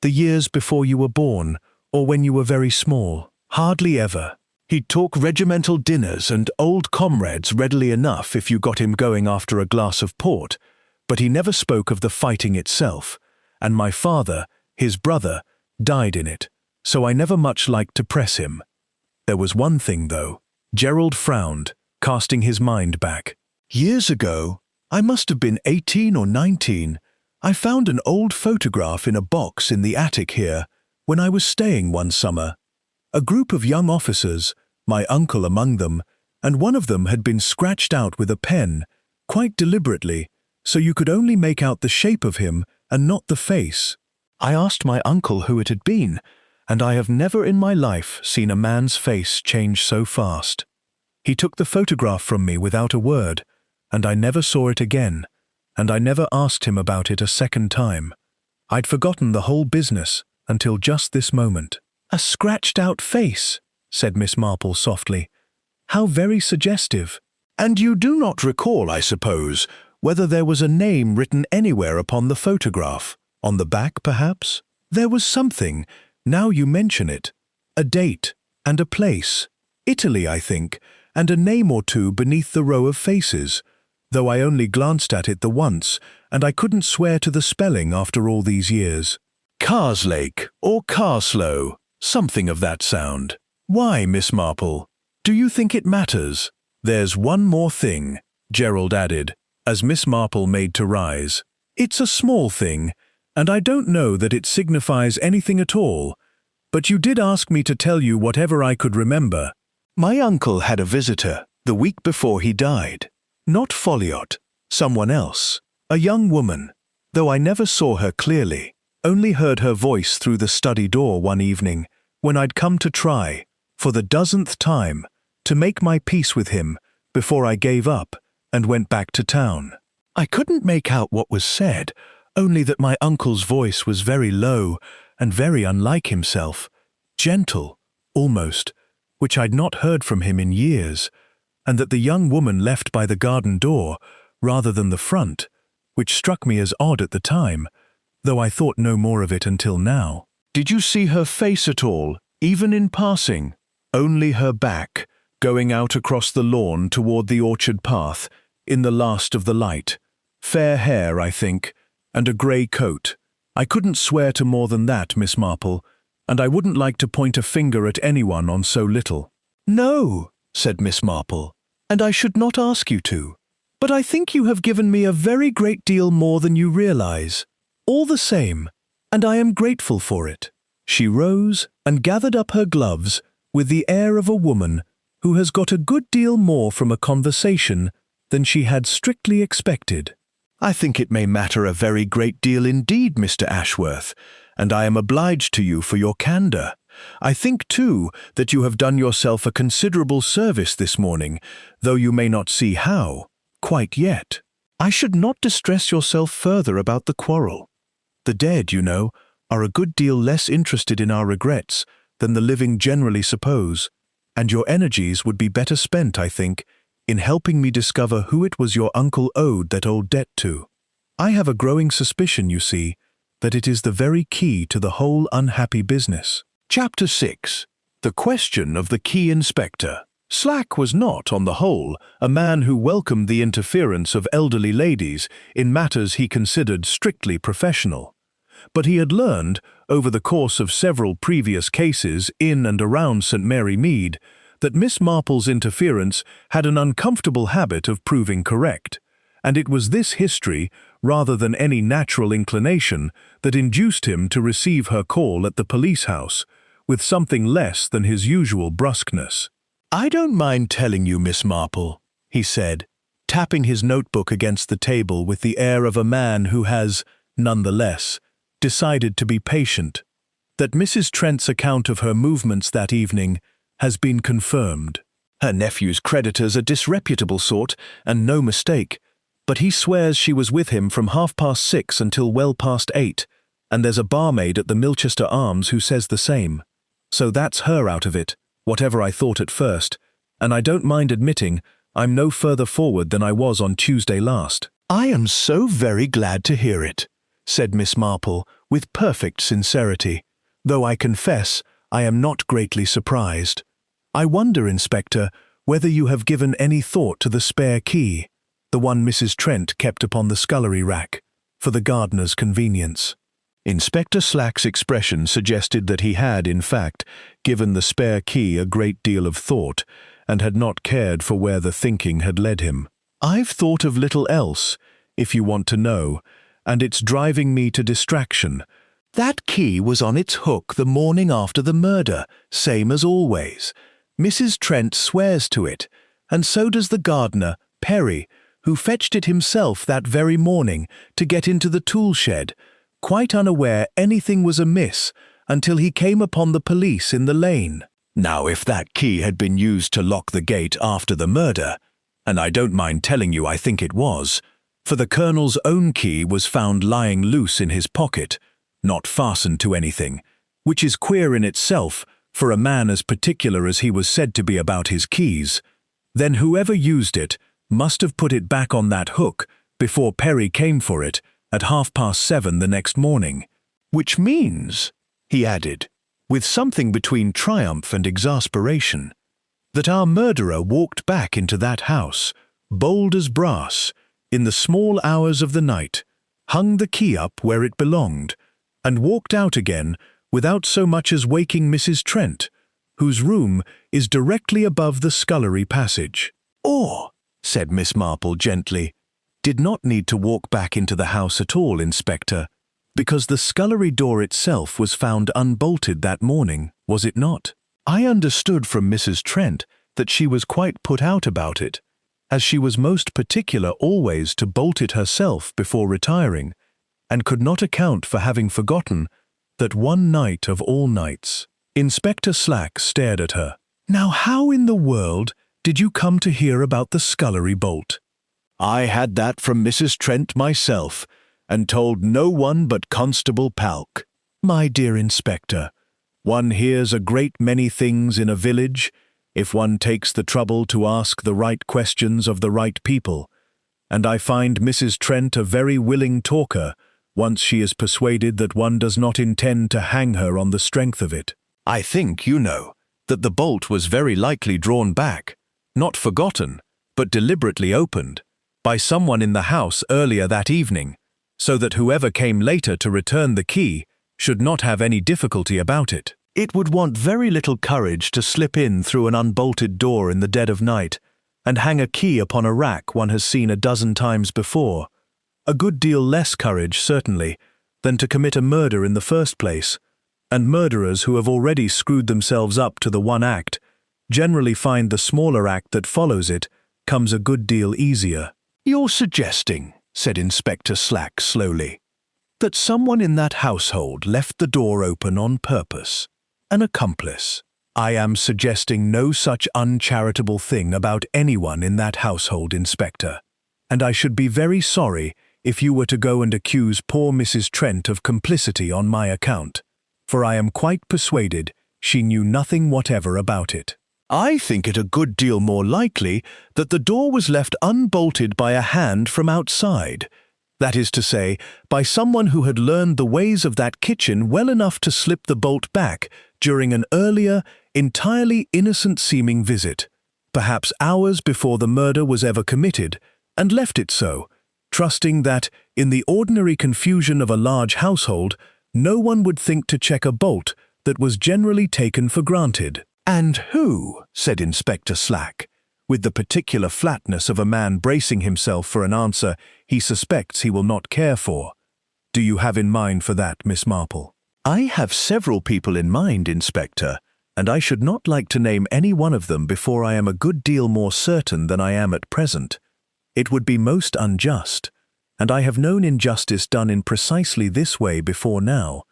the years before you were born, or when you were very small?" "Hardly ever. He'd talk regimental dinners and old comrades readily enough if you got him going after a glass of port, but he never spoke of the fighting itself, and my father, his brother, died in it, so I never much liked to press him. There was one thing, though." Gerald frowned, casting his mind back. "Years ago, I must have been 18 or 19, I found an old photograph in a box in the attic here, when I was staying one summer. A group of young officers, my uncle among them, and one of them had been scratched out with a pen, quite deliberately, so you could only make out the shape of him and not the face. I asked my uncle who it had been, and I have never in my life seen a man's face change so fast. He took the photograph from me without a word, and I never saw it again, and I never asked him about it a second time. I'd forgotten the whole business until just this moment." "A scratched-out face," said Miss Marple softly. "How very suggestive. And you do not recall, I suppose, whether there was a name written anywhere upon the photograph? On the back, perhaps? There was something, now you mention it. A date, and a place. Italy, I think, and a name or two beneath the row of faces, though I only glanced at it the once, and I couldn't swear to the spelling after all these years. Carslake, or Carslow, something of that sound. Why, Miss Marple? Do you think it matters? There's one more thing," Gerald added, as Miss Marple made to rise. "It's a small thing, and I don't know that it signifies anything at all, but you did ask me to tell you whatever I could remember. My uncle had a visitor the week before he died. Not Folliot, someone else, a young woman, though I never saw her clearly, only heard her voice through the study door one evening when I'd come to try, for the dozenth time, to make my peace with him before I gave up and went back to town. I couldn't make out what was said, only that my uncle's voice was very low and very unlike himself, gentle, almost, which I'd not heard from him in years, and that the young woman left by the garden door rather than the front, which struck me as odd at the time, though I thought no more of it until now." "Did you see her face at all, even in passing?" "Only her back, going out across the lawn toward the orchard path, in the last of the light. Fair hair, I think, and a grey coat. I couldn't swear to more than that, Miss Marple, and I wouldn't like to point a finger at anyone on so little." "No," said Miss Marple, "and I should not ask you to. But I think you have given me a very great deal more than you realize. All the same, and I am grateful for it." She rose and gathered up her gloves with the air of a woman who has got a good deal more from a conversation than she had strictly expected. "I think it may matter a very great deal indeed, Mr. Ashworth, and I am obliged to you for your candor. I think, too, that you have done yourself a considerable service this morning, though you may not see how, quite yet. I should not distress yourself further about the quarrel. The dead, you know, are a good deal less interested in our regrets than the living generally suppose, and your energies would be better spent, I think, in helping me discover who it was your uncle owed that old debt to. I have a growing suspicion, you see, that it is the very key to the whole unhappy business." Chapter 6. The Question of the Key Inspector. Slack was not, on the whole, a man who welcomed the interference of elderly ladies in matters he considered strictly professional. But he had learned, over the course of several previous cases in and around St. Mary Mead, that Miss Marple's interference had an uncomfortable habit of proving correct, and it was this history, rather than any natural inclination, that induced him to receive her call at the police house, with something less than his usual brusqueness. "I don't mind telling you, Miss Marple," he said, tapping his notebook against the table with the air of a man who has, nonetheless, decided to be patient, "that Mrs. Trent's account of her movements that evening has been confirmed. Her nephew's creditors are disreputable sort, and no mistake, but he swears she was with him from 6:30 until well past 8, and there's a barmaid at the Milchester Arms who says the same. So that's her out of it, whatever I thought at first, and I don't mind admitting I'm no further forward than I was on Tuesday last." "I am so very glad to hear it," said Miss Marple with perfect sincerity, "though I confess I am not greatly surprised. I wonder, Inspector, whether you have given any thought to the spare key, the one Mrs. Trent kept upon the scullery rack, for the gardener's convenience." Inspector Slack's expression suggested that he had, in fact, given the spare key a great deal of thought, and had not cared for where the thinking had led him. "I've thought of little else, if you want to know, and it's driving me to distraction. That key was on its hook the morning after the murder, same as always. Mrs. Trent swears to it, and so does the gardener, Perry, who fetched it himself that very morning to get into the tool shed, quite unaware anything was amiss until he came upon the police in the lane. Now, if that key had been used to lock the gate after the murder, and I don't mind telling you I think it was, for the Colonel's own key was found lying loose in his pocket, not fastened to anything, which is queer in itself for a man as particular as he was said to be about his keys, then whoever used it must have put it back on that hook before Perry came for it at 7:30 the next morning. Which means," he added, with something between triumph and exasperation, "that our murderer walked back into that house, bold as brass, in the small hours of the night, hung the key up where it belonged, and walked out again without so much as waking Mrs. Trent, whose room is directly above the scullery passage. Or," said Miss Marple gently, "did not need to walk back into the house at all, Inspector, because the scullery door itself was found unbolted that morning, was it not? I understood from Mrs. Trent that she was quite put out about it, as she was most particular always to bolt it herself before retiring, and could not account for having forgotten that one night of all nights." Inspector Slack stared at her. "Now how in the world did you come to hear about the scullery bolt?" "I had that from Mrs. Trent myself, and told no one but Constable Palk." "My dear Inspector, one hears a great many things in a village, if one takes the trouble to ask the right questions of the right people, and I find Mrs. Trent a very willing talker, once she is persuaded that one does not intend to hang her on the strength of it. I think, you know, that the bolt was very likely drawn back, not forgotten, but deliberately opened, by someone in the house earlier that evening, so that whoever came later to return the key should not have any difficulty about it. It would want very little courage to slip in through an unbolted door in the dead of night, and hang a key upon a rack one has seen a dozen times before. A good deal less courage, certainly, than to commit a murder in the first place, and murderers who have already screwed themselves up to the one act generally find the smaller act that follows it comes a good deal easier. "You're suggesting," said Inspector Slack slowly, "that someone in that household left the door open on purpose. An accomplice." "I am suggesting no such uncharitable thing about anyone in that household, Inspector, and I should be very sorry if you were to go and accuse poor Mrs. Trent of complicity on my account, for I am quite persuaded she knew nothing whatever about it. I think it a good deal more likely that the door was left unbolted by a hand from outside. That is to say, by someone who had learned the ways of that kitchen well enough to slip the bolt back during an earlier, entirely innocent-seeming visit, perhaps hours before the murder was ever committed, and left it so, trusting that, in the ordinary confusion of a large household, no one would think to check a bolt that was generally taken for granted." "And who," said Inspector Slack, with the particular flatness of a man bracing himself for an answer he suspects he will not care for, "do you have in mind for that, Miss Marple?" "I have several people in mind, Inspector, and I should not like to name any one of them before I am a good deal more certain than I am at present. It would be most unjust, and I have known injustice done in precisely this way before now,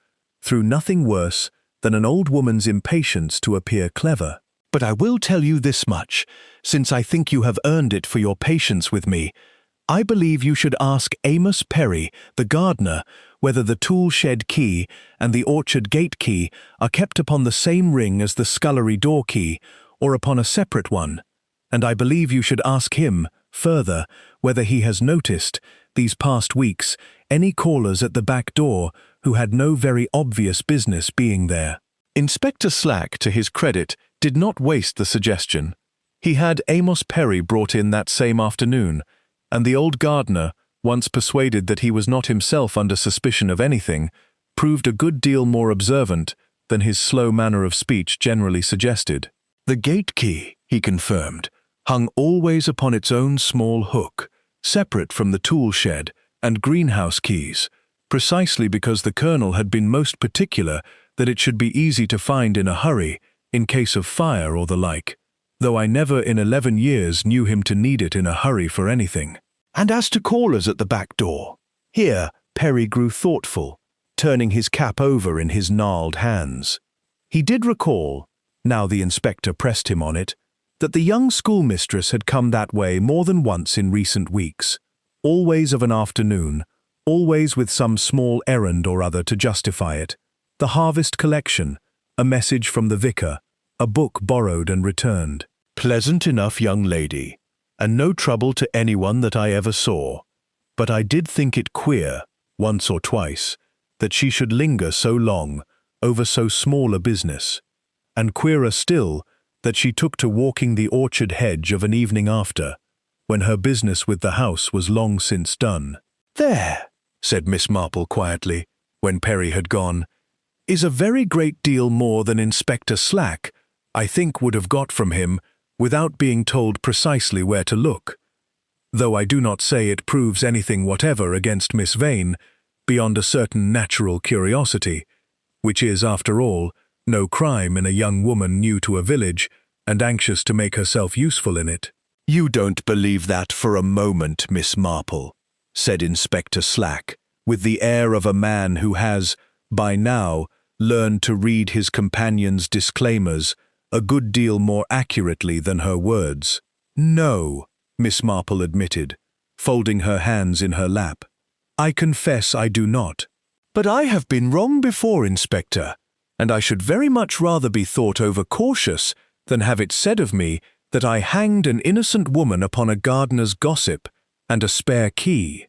through nothing worse than an old woman's impatience to appear clever. But I will tell you this much, since I think you have earned it for your patience with me. I believe you should ask Amos Perry, the gardener, whether the tool shed key and the orchard gate key are kept upon the same ring as the scullery door key, or upon a separate one. And I believe you should ask him, further, whether he has noticed, these past weeks, any callers at the back door who had no very obvious business being there." Inspector Slack, to his credit, did not waste the suggestion. He had Amos Perry brought in that same afternoon, and the old gardener, once persuaded that he was not himself under suspicion of anything, proved a good deal more observant than his slow manner of speech generally suggested. The gate key, he confirmed, hung always upon its own small hook, separate from the tool shed and greenhouse keys, precisely because the colonel had been most particular that it should be easy to find in a hurry, in case of fire or the like, though I never in 11 years knew him to need it in a hurry for anything. And as to callers at the back door, here Perry grew thoughtful, turning his cap over in his gnarled hands. He did recall, now the inspector pressed him on it, that the young schoolmistress had come that way more than once in recent weeks, always of an afternoon, always with some small errand or other to justify it. The harvest collection, a message from the vicar, a book borrowed and returned. Pleasant enough young lady, and no trouble to anyone that I ever saw, but I did think it queer, once or twice, that she should linger so long over so small a business, and queerer still that she took to walking the orchard hedge of an evening after, when her business with the house was long since done. "There," said Miss Marple quietly, when Perry had gone, "is a very great deal more than Inspector Slack, I think, would have got from him without being told precisely where to look, though I do not say it proves anything whatever against Miss Vane, beyond a certain natural curiosity, which is, after all, no crime in a young woman new to a village and anxious to make herself useful in it." "You don't believe that for a moment, Miss Marple," said Inspector Slack, with the air of a man who has, by now, learned to read his companion's disclaimers a good deal more accurately than her words. "No," Miss Marple admitted, folding her hands in her lap. "I confess I do not. But I have been wrong before, Inspector, and I should very much rather be thought over-cautious than have it said of me that I hanged an innocent woman upon a gardener's gossip and a spare key.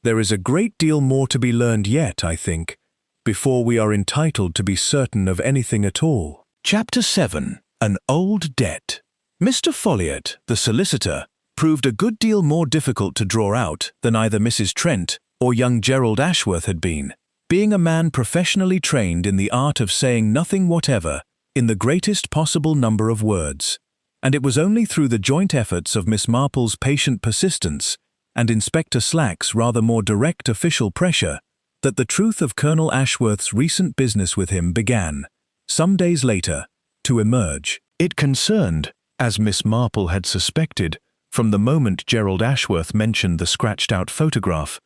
There is a great deal more to be learned yet, I think, before we are entitled to be certain of anything at all." Chapter 7. An Old Debt. Mr. Folliot, the solicitor, proved a good deal more difficult to draw out than either Mrs. Trent or young Gerald Ashworth had been, being a man professionally trained in the art of saying nothing whatever in the greatest possible number of words. and it was only through the joint efforts of Miss Marple's patient persistence and Inspector Slack's rather more direct official pressure that the truth of Colonel Ashworth's recent business with him began, some days later, to emerge. It concerned, as Miss Marple had suspected, from the moment Gerald Ashworth mentioned the scratched-out photograph,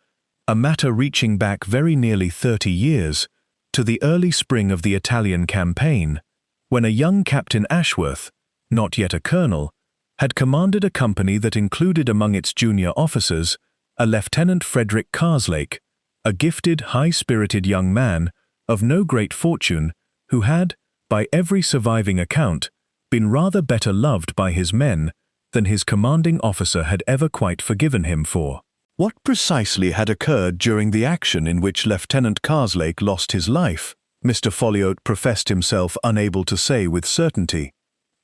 a matter reaching back very nearly 30 years, to the early spring of the Italian campaign, when a young Captain Ashworth, not yet a colonel, had commanded a company that included among its junior officers a Lieutenant Frederick Karslake, a gifted, high-spirited young man of no great fortune who had, by every surviving account, been rather better loved by his men than his commanding officer had ever quite forgiven him for. What precisely had occurred during the action in which Lieutenant Karslake lost his life, Mr. Folliot professed himself unable to say with certainty,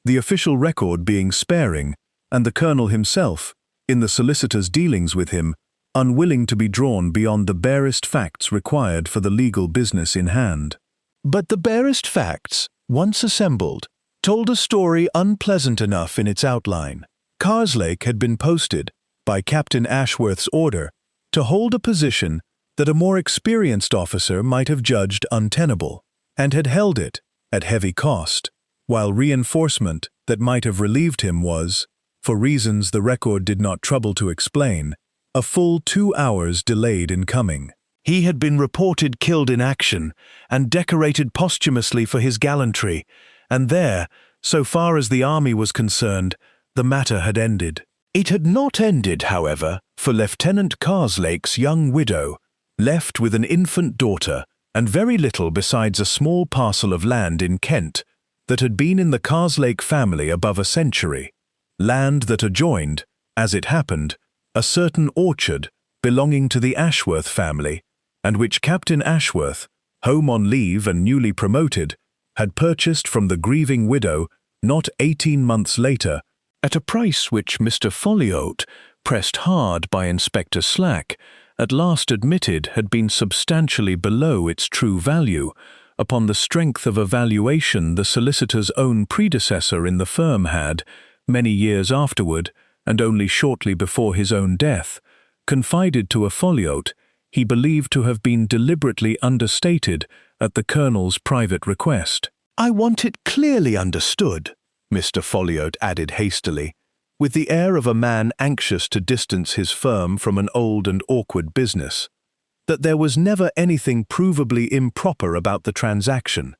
the official record being sparing, and the colonel himself, in the solicitor's dealings with him, unwilling to be drawn beyond the barest facts required for the legal business in hand. But the barest facts, once assembled, told a story unpleasant enough in its outline. Karslake had been posted, by Captain Ashworth's order, to hold a position that a more experienced officer might have judged untenable, and had held it, at heavy cost, while reinforcement that might have relieved him was, for reasons the record did not trouble to explain, a full 2 hours delayed in coming. He had been reported killed in action and decorated posthumously for his gallantry, and there, so far as the army was concerned, the matter had ended. It had not ended, however, for Lieutenant Karslake's young widow, left with an infant daughter and very little besides a small parcel of land in Kent that had been in the Karslake family above a century, land that adjoined, as it happened, a certain orchard belonging to the Ashworth family, and which Captain Ashworth, home on leave and newly promoted, had purchased from the grieving widow not 18 months later, at a price which Mr. Folliot, pressed hard by Inspector Slack, at last admitted had been substantially below its true value, upon the strength of a valuation the solicitor's own predecessor in the firm had, many years afterward, and only shortly before his own death, confided to a Folliot he believed to have been deliberately understated at the colonel's private request. "I want it clearly understood," Mr. Folliot added hastily, with the air of a man anxious to distance his firm from an old and awkward business, that there was never anything provably improper about the transaction,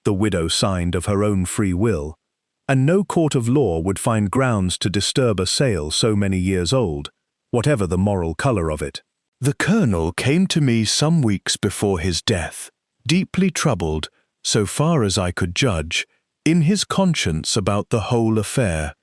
the widow signed of her own free will, and no court of law would find grounds to disturb a sale so many years old, whatever the moral colour of it. "The colonel came to me some weeks before his death, deeply troubled, so far as I could judge, in his conscience about the whole affair,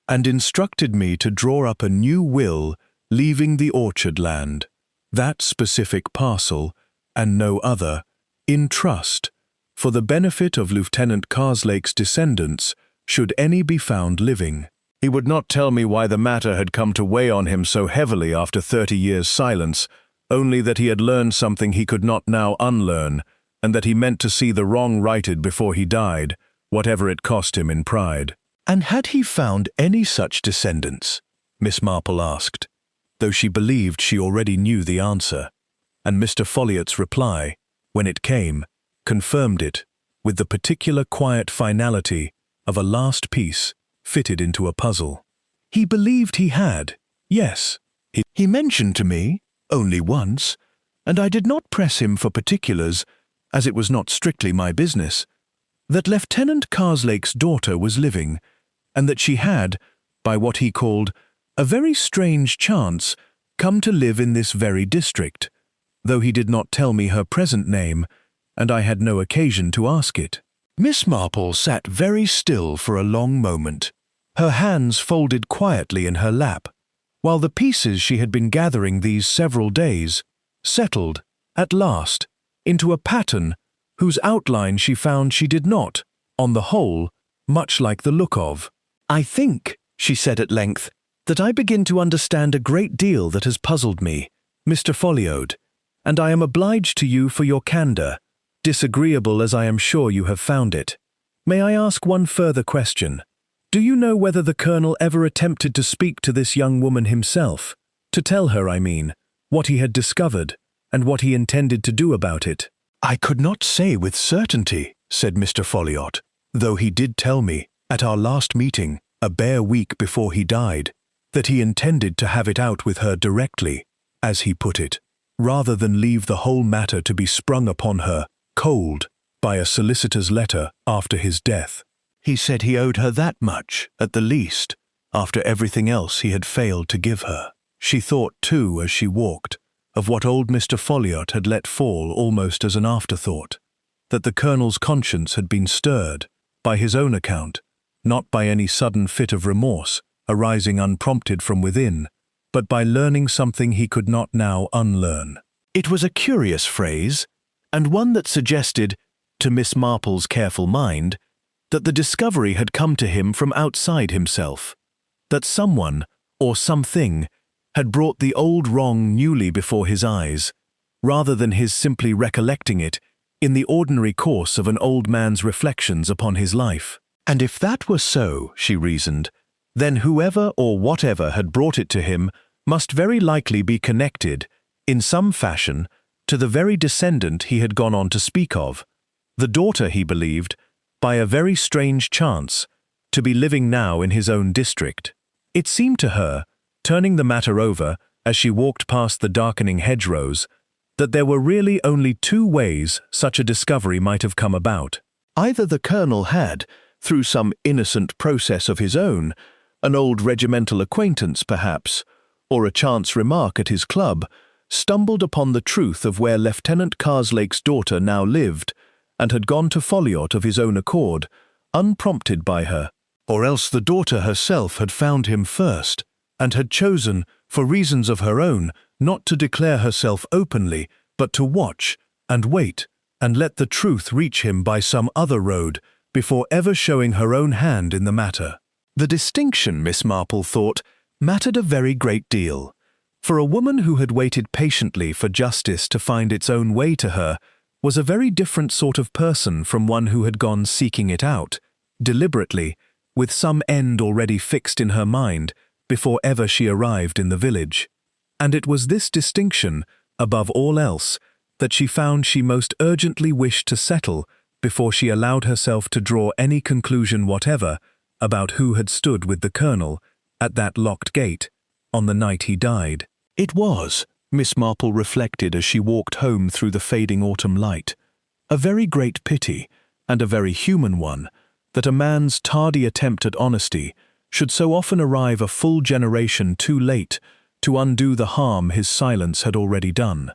and instructed me to draw up a new will leaving the orchard land, that specific parcel, and no other, in trust, for the benefit of Lieutenant Karslake's descendants, should any be found living. He would not tell me why the matter had come to weigh on him so heavily after 30 years' silence, only that he had learned something he could not now unlearn, and that he meant to see the wrong righted before he died, whatever it cost him in pride." "And had he found any such descendants?" Miss Marple asked, though she believed she already knew the answer, and Mr. Folliot's reply, when it came, confirmed it with the particular quiet finality of a last piece fitted into a puzzle. "He believed he had, yes. He mentioned to me, only once, and I did not press him for particulars, as it was not strictly my business, that Lieutenant Karslake's daughter was living, and that she had, by what he called a very strange chance, come to live in this very district, though he did not tell me her present name, and I had no occasion to ask it." Miss Marple sat very still for a long moment, her hands folded quietly in her lap, while the pieces she had been gathering these several days settled, at last, into a pattern whose outline she found she did not, on the whole, much like the look of. "I think," she said at length, "that I begin to understand a great deal that has puzzled me, Mr. Folliot, and I am obliged to you for your candour, disagreeable as I am sure you have found it. May I ask one further question? Do you know whether the Colonel ever attempted to speak to this young woman himself? To tell her, I mean, what he had discovered, and what he intended to do about it? I could not say with certainty, said Mr. Folliot, though he did tell me, at our last meeting, a bare week before he died, that he intended to have it out with her directly, as he put it, rather than leave the whole matter to be sprung upon her, cold, by a solicitor's letter after his death. He said he owed her that much, at the least, after everything else he had failed to give her. She thought, too, as she walked, of what old Mr. Folliot had let fall almost as an afterthought, that the Colonel's conscience had been stirred, by his own account, not by any sudden fit of remorse, arising unprompted from within, but by learning something he could not now unlearn. It was a curious phrase, and one that suggested, to Miss Marple's careful mind, that the discovery had come to him from outside himself, that someone, or something, had brought the old wrong newly before his eyes, rather than his simply recollecting it in the ordinary course of an old man's reflections upon his life. And if that were so, she reasoned, then whoever or whatever had brought it to him must very likely be connected, in some fashion, to the very descendant he had gone on to speak of, the daughter, he believed, by a very strange chance, to be living now in his own district. It seemed to her, turning the matter over as she walked past the darkening hedgerows, that there were really only two ways such a discovery might have come about. Either the Colonel had, through some innocent process of his own, an old regimental acquaintance perhaps, or a chance remark at his club, stumbled upon the truth of where Lieutenant Karslake's daughter now lived, and had gone to Folliot of his own accord, unprompted by her, or else the daughter herself had found him first, and had chosen, for reasons of her own, not to declare herself openly, but to watch, and wait, and let the truth reach him by some other road, before ever showing her own hand in the matter. The distinction, Miss Marple thought, mattered a very great deal, for a woman who had waited patiently for justice to find its own way to her was a very different sort of person from one who had gone seeking it out, deliberately, with some end already fixed in her mind, before ever she arrived in the village. And it was this distinction, above all else, that she found she most urgently wished to settle before she allowed herself to draw any conclusion whatever about who had stood with the Colonel at that locked gate on the night he died. It was, Miss Marple reflected as she walked home through the fading autumn light, a very great pity, and a very human one, that a man's tardy attempt at honesty should so often arrive a full generation too late to undo the harm his silence had already done,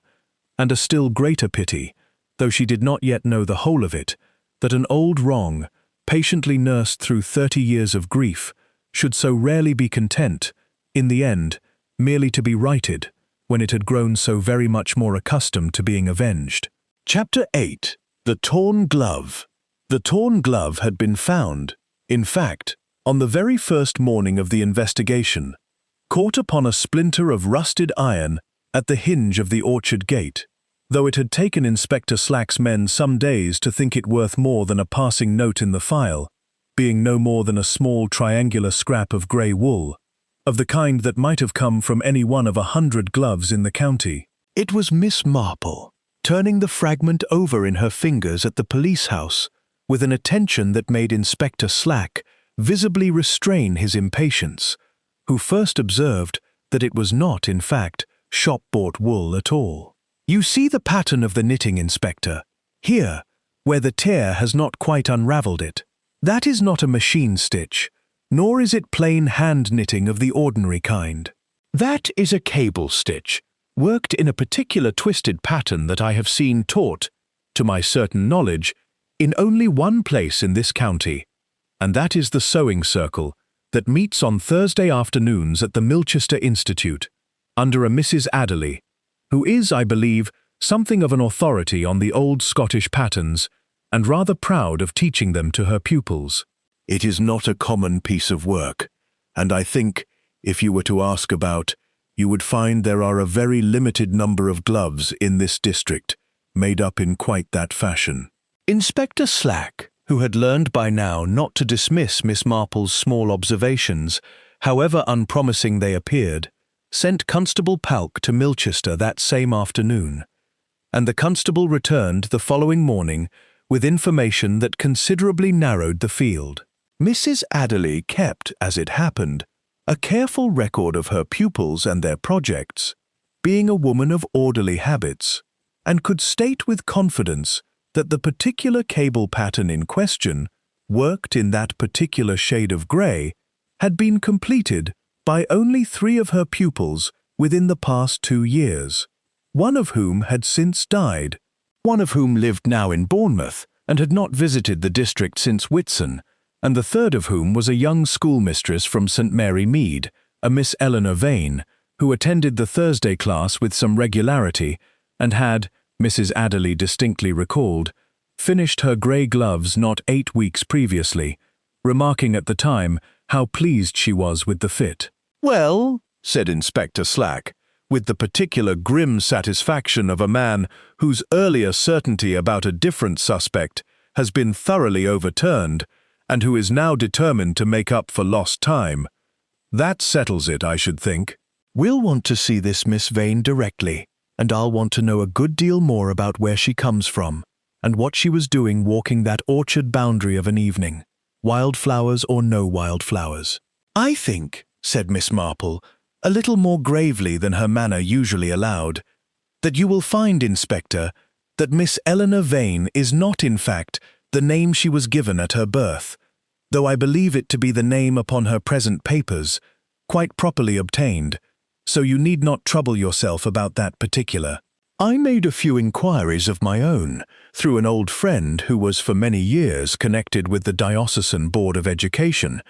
and a still greater pity, though she did not yet know the whole of it, that an old wrong, patiently nursed through 30 years of grief, should so rarely be content, in the end, merely to be righted, when it had grown so very much more accustomed to being avenged. Chapter 8. The Torn Glove. The torn glove had been found, in fact, on the very first morning of the investigation, caught upon a splinter of rusted iron at the hinge of the orchard gate, though it had taken Inspector Slack's men some days to think it worth more than a passing note in the file, being no more than a small triangular scrap of grey wool, of the kind that might have come from any one of 100 gloves in the county. It was Miss Marple, turning the fragment over in her fingers at the police house, with an attention that made Inspector Slack visibly restrain his impatience, who first observed that it was not, in fact, shop-bought wool at all. You see the pattern of the knitting, Inspector, here, where the tear has not quite unravelled it. That is not a machine stitch, nor is it plain hand knitting of the ordinary kind. That is a cable stitch, worked in a particular twisted pattern that I have seen taught, to my certain knowledge, in only one place in this county, and that is the sewing circle that meets on Thursday afternoons at the Milchester Institute, under a Mrs. Adderley, who is, I believe, something of an authority on the old Scottish patterns, and rather proud of teaching them to her pupils. It is not a common piece of work, and I think, if you were to ask about, you would find there are a very limited number of gloves in this district, made up in quite that fashion. Inspector Slack, who had learned by now not to dismiss Miss Marple's small observations, however unpromising they appeared, sent Constable Palk to Milchester that same afternoon, and the constable returned the following morning with information that considerably narrowed the field. Mrs. Adderley kept, as it happened, a careful record of her pupils and their projects, being a woman of orderly habits, and could state with confidence that the particular cable pattern in question, worked in that particular shade of grey, had been completed by only 3 of her pupils within the past 2 years, one of whom had since died, one of whom lived now in Bournemouth and had not visited the district since Whitsun, and the third of whom was a young schoolmistress from St. Mary Mead, a Miss Eleanor Vane, who attended the Thursday class with some regularity and had, Mrs. Adderley distinctly recalled, finished her grey gloves not 8 weeks previously, remarking at the time how pleased she was with the fit. "Well," said Inspector Slack, with the particular grim satisfaction of a man whose earlier certainty about a different suspect has been thoroughly overturned, and who is now determined to make up for lost time, "that settles it, I should think. We'll want to see this Miss Vane directly, and I'll want to know a good deal more about where she comes from, and what she was doing walking that orchard boundary of an evening, wildflowers or no wildflowers." "I think," said Miss Marple, a little more gravely than her manner usually allowed, "that you will find, Inspector, that Miss Eleanor Vane is not, in fact, the name she was given at her birth, though I believe it to be the name upon her present papers, quite properly obtained, so you need not trouble yourself about that particular. I made a few inquiries of my own, through an old friend who was for many years connected with the Diocesan Board of Education,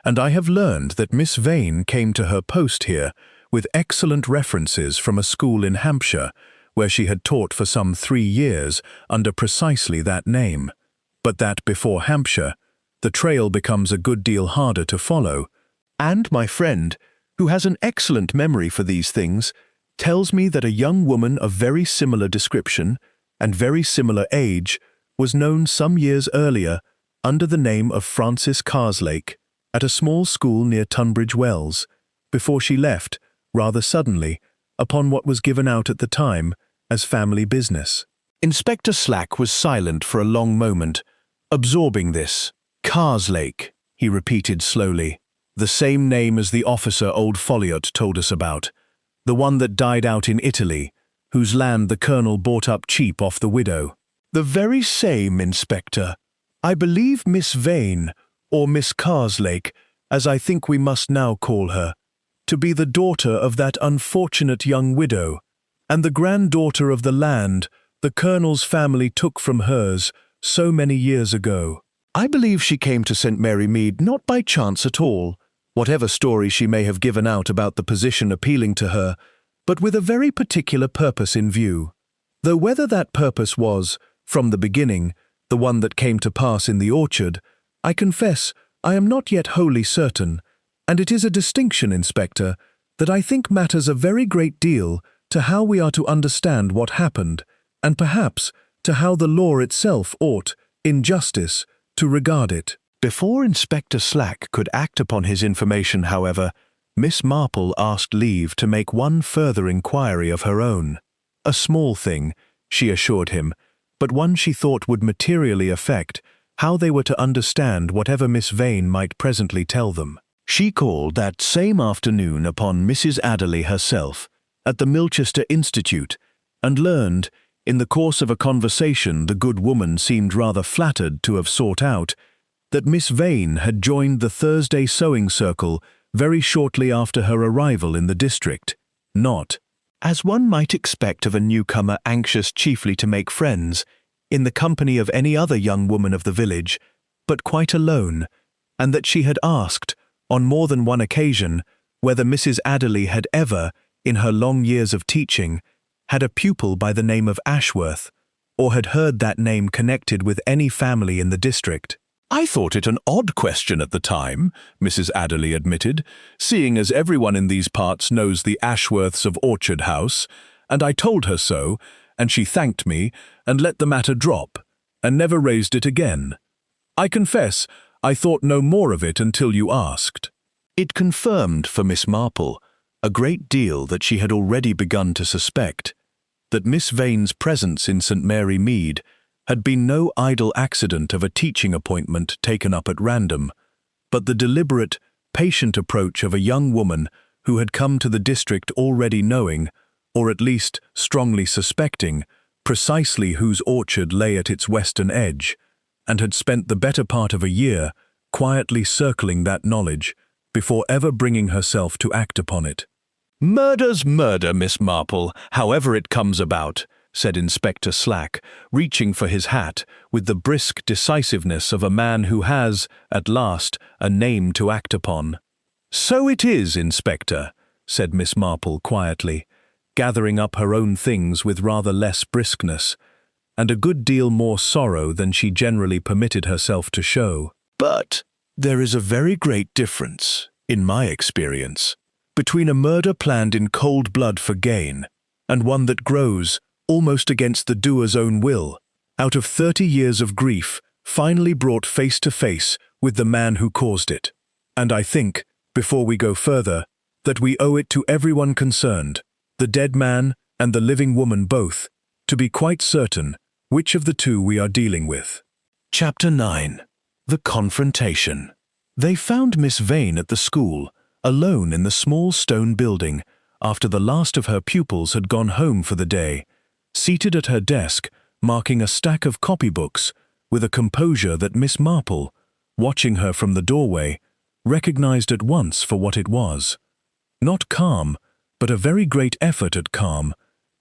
and I have learned that Miss Vane came to her post here with excellent references from a school in Hampshire, where she had taught for some 3 years under precisely that name, but that before Hampshire, the trail becomes a good deal harder to follow, and my friend, who has an excellent memory for these things, tells me that a young woman of very similar description and very similar age was known some years earlier under the name of Frances Carslake at a small school near Tunbridge Wells, before she left, rather suddenly, upon what was given out at the time as family business. Inspector Slack was silent for a long moment, absorbing this. "Carslake," he repeated slowly, "the same name as the officer old Folliot told us about, the one that died out in Italy, whose land the colonel bought up cheap off the widow." "The very same, Inspector. I believe Miss Vane, or Miss Carslake, as I think we must now call her, to be the daughter of that unfortunate young widow, and the granddaughter of the land the colonel's family took from hers so many years ago. I believe she came to St. Mary Mead not by chance at all, whatever story she may have given out about the position appealing to her, but with a very particular purpose in view, though whether that purpose was, from the beginning, the one that came to pass in the orchard, I confess I am not yet wholly certain, and it is a distinction, Inspector, that I think matters a very great deal to how we are to understand what happened, and perhaps to how the law itself ought, in justice, to regard it." Before Inspector Slack could act upon his information, however, Miss Marple asked leave to make one further inquiry of her own. A small thing, she assured him, but one she thought would materially affect how they were to understand whatever Miss Vane might presently tell them. She called that same afternoon upon Mrs. Adderley herself, at the Milchester Institute, and learned, in the course of a conversation the good woman seemed rather flattered to have sought out, that Miss Vane had joined the Thursday sewing circle very shortly after her arrival in the district, not, as one might expect of a newcomer anxious chiefly to make friends, in the company of any other young woman of the village, but quite alone, and that she had asked, on more than one occasion, whether Mrs. Adderley had ever, in her long years of teaching, had a pupil by the name of Ashworth, or had heard that name connected with any family in the district. "I thought it an odd question at the time," Mrs. Adderley admitted, "seeing as everyone in these parts knows the Ashworths of Orchard House, and I told her so, and she thanked me, and let the matter drop, and never raised it again. I confess, I thought no more of it until you asked." It confirmed for Miss Marple a great deal that she had already begun to suspect, that Miss Vane's presence in St. Mary Mead had been no idle accident of a teaching appointment taken up at random, but the deliberate, patient approach of a young woman who had come to the district already knowing, or at least strongly suspecting, precisely whose orchard lay at its western edge, and had spent the better part of a year quietly circling that knowledge before ever bringing herself to act upon it. "Murder's murder, Miss Marple, however it comes about," said Inspector Slack, reaching for his hat with the brisk decisiveness of a man who has, at last, a name to act upon. "So it is, Inspector," said Miss Marple quietly, gathering up her own things with rather less briskness, and a good deal more sorrow than she generally permitted herself to show. "But there is a very great difference, in my experience, between a murder planned in cold blood for gain, and one that grows, almost against the doer's own will, out of 30 years of grief finally brought face to face with the man who caused it. And I think, before we go further, that we owe it to everyone concerned, the dead man and the living woman both, to be quite certain which of the two we are dealing with." Chapter 9. The Confrontation. They found Miss Vane at the school, alone in the small stone building, after the last of her pupils had gone home for the day, seated at her desk, marking a stack of copybooks, with a composure that Miss Marple, watching her from the doorway, recognized at once for what it was. Not calm, but a very great effort at calm,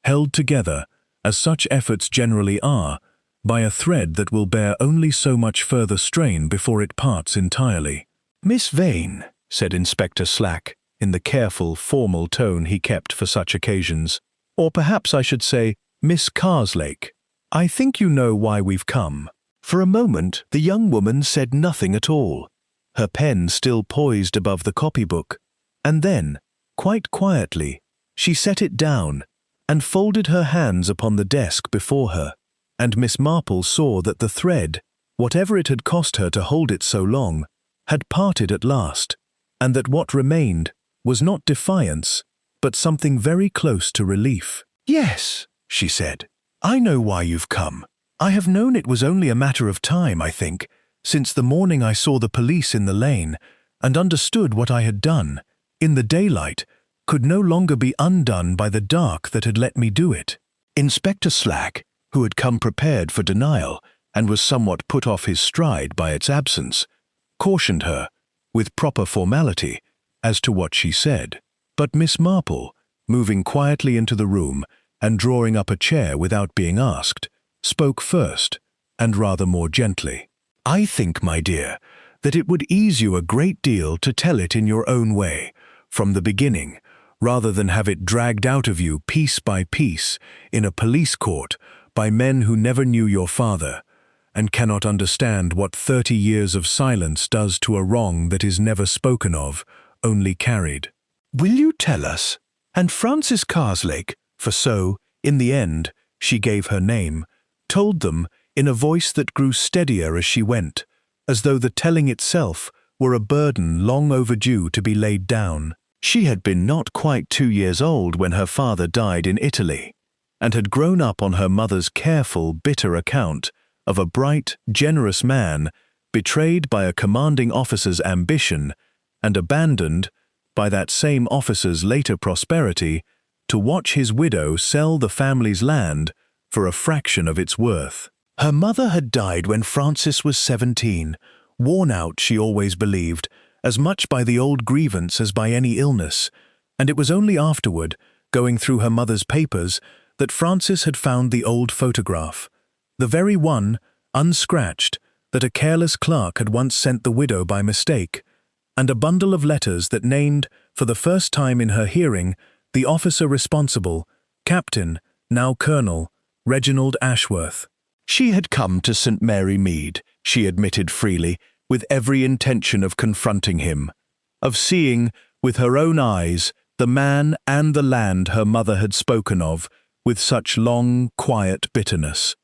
held together, as such efforts generally are, by a thread that will bear only so much further strain before it parts entirely. "Miss Vane," said Inspector Slack, in the careful, formal tone he kept for such occasions, "or perhaps I should say, Miss Carslake, I think you know why we've come." For a moment the young woman said nothing at all, her pen still poised above the copybook, and then, quite quietly, she set it down and folded her hands upon the desk before her, and Miss Marple saw that the thread, whatever it had cost her to hold it so long, had parted at last, and that what remained was not defiance, but something very close to relief. "Yes," she said, "I know why you've come. I have known it was only a matter of time, I think, since the morning I saw the police in the lane, and understood what I had done, in the daylight, could no longer be undone by the dark that had let me do it." Inspector Slack, who had come prepared for denial, and was somewhat put off his stride by its absence, cautioned her, with proper formality, as to what she said. But Miss Marple, moving quietly into the room and drawing up a chair without being asked, spoke first, and rather more gently. "I think, my dear, that it would ease you a great deal to tell it in your own way, from the beginning, rather than have it dragged out of you piece by piece, in a police court, by men who never knew your father, and cannot understand what 30 years of silence does to a wrong that is never spoken of, only carried. Will you tell us?" And Frances Carslake, for so, in the end, she gave her name, told them in a voice that grew steadier as she went, as though the telling itself were a burden long overdue to be laid down. She had been not quite 2 years old when her father died in Italy, and had grown up on her mother's careful, bitter account of a bright, generous man betrayed by a commanding officer's ambition and abandoned, by that same officer's later prosperity, to watch his widow sell the family's land for a fraction of its worth. Her mother had died when Frances was 17, worn out, she always believed, as much by the old grievance as by any illness, and it was only afterward, going through her mother's papers, that Frances had found the old photograph, the very one, unscratched, that a careless clerk had once sent the widow by mistake, and a bundle of letters that named, for the first time in her hearing, the officer responsible, Captain, now Colonel, Reginald Ashworth. She had come to St. Mary Mead, she admitted freely, with every intention of confronting him, of seeing, with her own eyes, the man and the land her mother had spoken of with such long, quiet bitterness,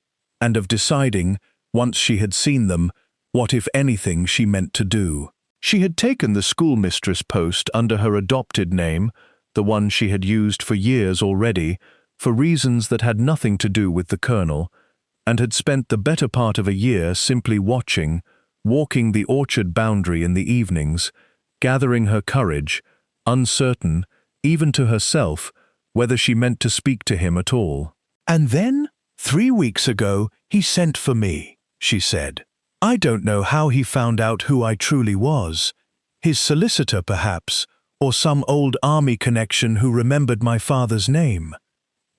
and of deciding, once she had seen them, what, if anything, she meant to do. She had taken the schoolmistress post under her adopted name, the one she had used for years already, for reasons that had nothing to do with the colonel, and had spent the better part of a year simply walking the orchard boundary in the evenings, gathering her courage, uncertain, even to herself, whether she meant to speak to him at all. "And then, 3 weeks ago, he sent for me," she said. "I don't know how he found out who I truly was. His solicitor, perhaps, or some old army connection who remembered my father's name.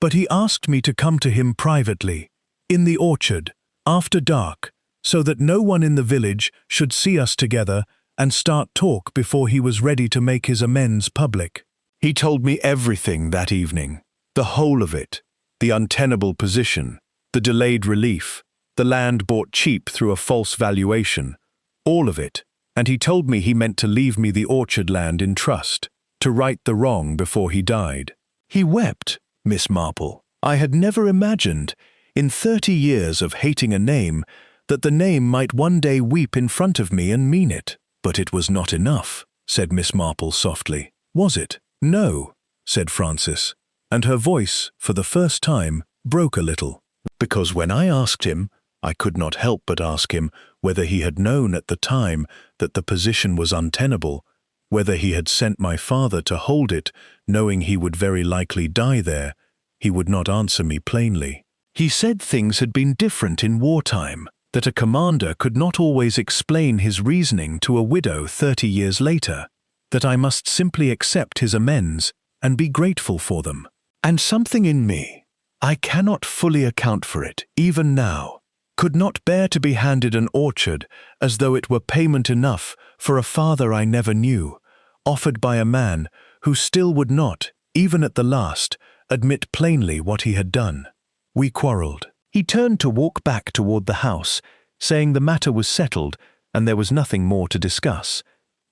But he asked me to come to him privately, in the orchard, after dark, so that no one in the village should see us together and start talk before he was ready to make his amends public. He told me everything that evening, the whole of it, the untenable position, the delayed relief, the land bought cheap through a false valuation, all of it, and he told me he meant to leave me the orchard land in trust, to right the wrong before he died. He wept, Miss Marple. I had never imagined, in 30 years of hating a name, that the name might one day weep in front of me and mean it. But it was not enough, said Miss Marple softly. Was it? No, said Frances, and her voice, for the first time, broke a little. Because when I asked him, I could not help but ask him whether he had known at the time that the position was untenable, whether he had sent my father to hold it, knowing he would very likely die there. He would not answer me plainly. He said things had been different in wartime, that a commander could not always explain his reasoning to a widow 30 years later, that I must simply accept his amends and be grateful for them. And something in me, I cannot fully account for it, even now, could not bear to be handed an orchard as though it were payment enough for a father I never knew, offered by a man who still would not, even at the last, admit plainly what he had done. We quarrelled. He turned to walk back toward the house, saying the matter was settled and there was nothing more to discuss,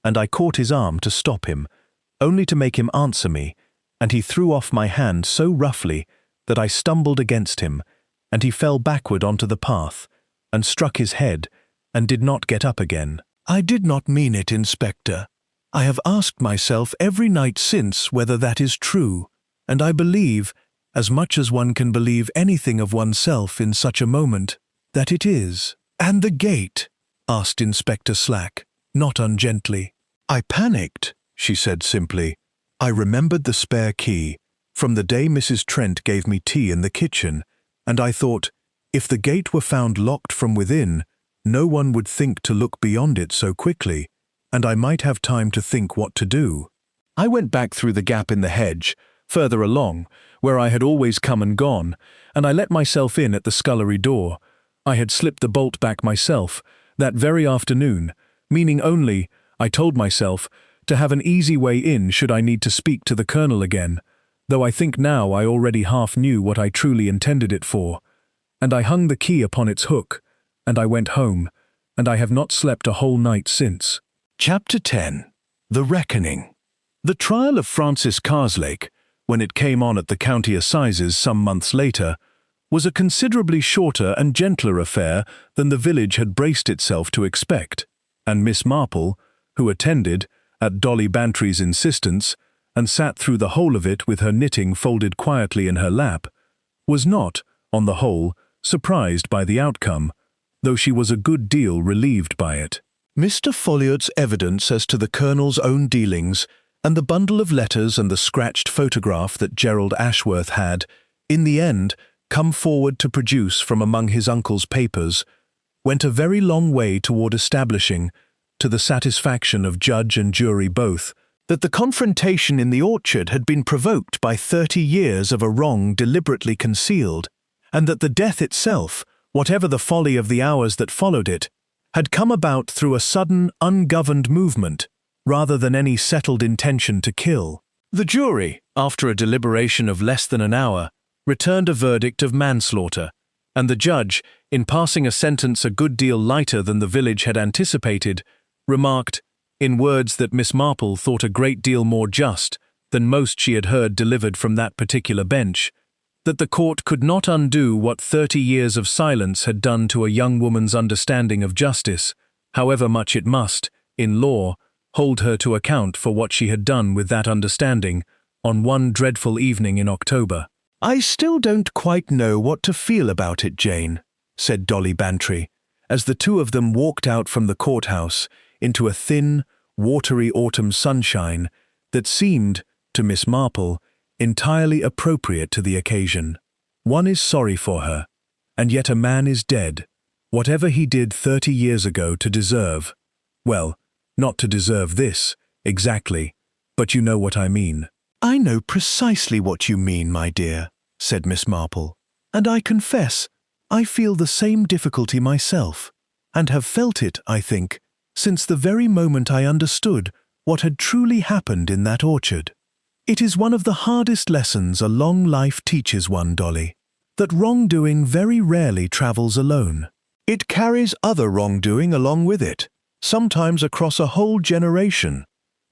and I caught his arm to stop him, only to make him answer me, and he threw off my hand so roughly that I stumbled against him, and he fell backward onto the path, and struck his head, and did not get up again. I did not mean it, Inspector. I have asked myself every night since whether that is true, and I believe, as much as one can believe anything of oneself in such a moment, that it is. "And the gate?" asked Inspector Slack, not ungently. "I panicked," she said simply. "I remembered the spare key from the day Mrs. Trent gave me tea in the kitchen, and I thought, if the gate were found locked from within, no one would think to look beyond it so quickly, and I might have time to think what to do. I went back through the gap in the hedge, further along, where I had always come and gone, and I let myself in at the scullery door. I had slipped the bolt back myself, that very afternoon, meaning only, I told myself, to have an easy way in should I need to speak to the colonel again, though I think now I already half knew what I truly intended it for. And I hung the key upon its hook, and I went home, and I have not slept a whole night since." Chapter 10. The Reckoning. The trial of Francis Carslake, when it came on at the county assizes some months later, was a considerably shorter and gentler affair than the village had braced itself to expect, and Miss Marple, who attended, at Dolly Bantry's insistence, and sat through the whole of it with her knitting folded quietly in her lap, was not, on the whole, surprised by the outcome, though she was a good deal relieved by it. Mr. Folliot's evidence as to the colonel's own dealings, and the bundle of letters and the scratched photograph that Gerald Ashworth had, in the end, come forward to produce from among his uncle's papers, went a very long way toward establishing, to the satisfaction of judge and jury both, that the confrontation in the orchard had been provoked by 30 years of a wrong deliberately concealed, and that the death itself, whatever the folly of the hours that followed it, had come about through a sudden, ungoverned movement, rather than any settled intention to kill. The jury, after a deliberation of less than an hour, returned a verdict of manslaughter, and the judge, in passing a sentence a good deal lighter than the village had anticipated, remarked, in words that Miss Marple thought a great deal more just than most she had heard delivered from that particular bench, that the court could not undo what 30 years of silence had done to a young woman's understanding of justice, however much it must, in law, hold her to account for what she had done with that understanding on one dreadful evening in October. "I still don't quite know what to feel about it, Jane," said Dolly Bantry, as the two of them walked out from the courthouse into a thin, watery autumn sunshine that seemed, to Miss Marple, entirely appropriate to the occasion. "One is sorry for her, and yet a man is dead, whatever he did 30 years ago to deserve, well, not to deserve this, exactly, but you know what I mean." "I know precisely what you mean, my dear," said Miss Marple, "and I confess I feel the same difficulty myself, and have felt it, I think, since the very moment I understood what had truly happened in that orchard. It is one of the hardest lessons a long life teaches one, Dolly, that wrongdoing very rarely travels alone. It carries other wrongdoing along with it, sometimes across a whole generation,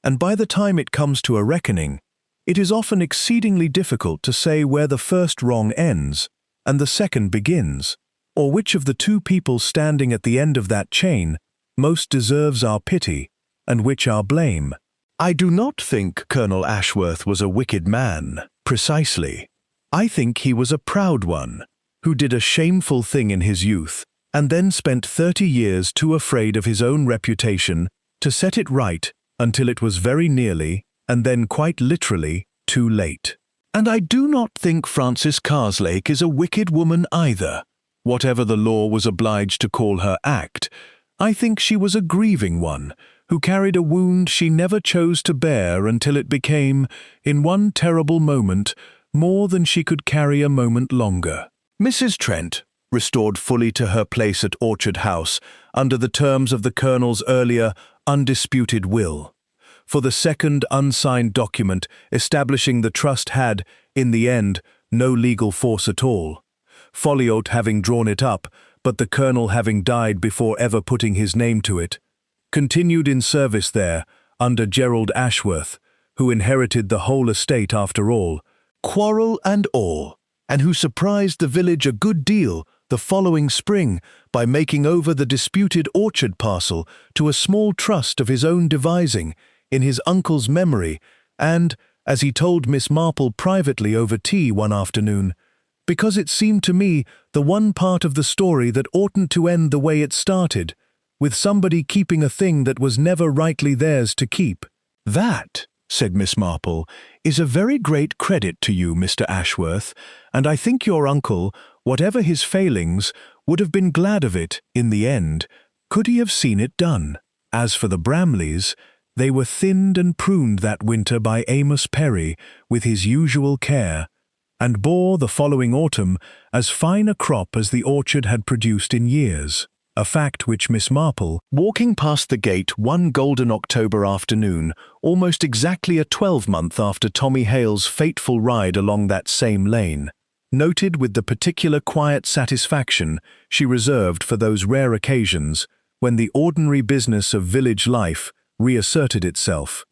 and by the time it comes to a reckoning, it is often exceedingly difficult to say where the first wrong ends and the second begins, or which of the two people standing at the end of that chain most deserves our pity and which our blame. I do not think Colonel Ashworth was a wicked man, precisely. I think he was a proud one, who did a shameful thing in his youth, and then spent 30 years too afraid of his own reputation to set it right until it was very nearly, and then quite literally, too late. And I do not think Frances Carslake is a wicked woman either. Whatever the law was obliged to call her act, I think she was a grieving one, who carried a wound she never chose to bear until it became, in one terrible moment, more than she could carry a moment longer. Mrs. Trent, restored fully to her place at Orchard House under the terms of the Colonel's earlier, undisputed will. For the second unsigned document establishing the trust had, in the end, no legal force at all. Folliot having drawn it up, but the Colonel having died before ever putting his name to it, continued in service there under Gerald Ashworth, who inherited the whole estate after all, quarrel and all, and who surprised the village a good deal the following spring by making over the disputed orchard parcel to a small trust of his own devising, in his uncle's memory, and, as he told Miss Marple privately over tea one afternoon, because it seemed to me the one part of the story that oughtn't to end the way it started, with somebody keeping a thing that was never rightly theirs to keep. That, said Miss Marple, is a very great credit to you, Mr. Ashworth, and I think your uncle, whatever his failings, would have been glad of it, in the end, could he have seen it done. As for the Bramleys, they were thinned and pruned that winter by Amos Perry with his usual care, and bore the following autumn as fine a crop as the orchard had produced in years, a fact which Miss Marple, walking past the gate one golden October afternoon, almost exactly a 12-month after Tommy Hale's fateful ride along that same lane, noted with the particular quiet satisfaction she reserved for those rare occasions when the ordinary business of village life reasserted itself,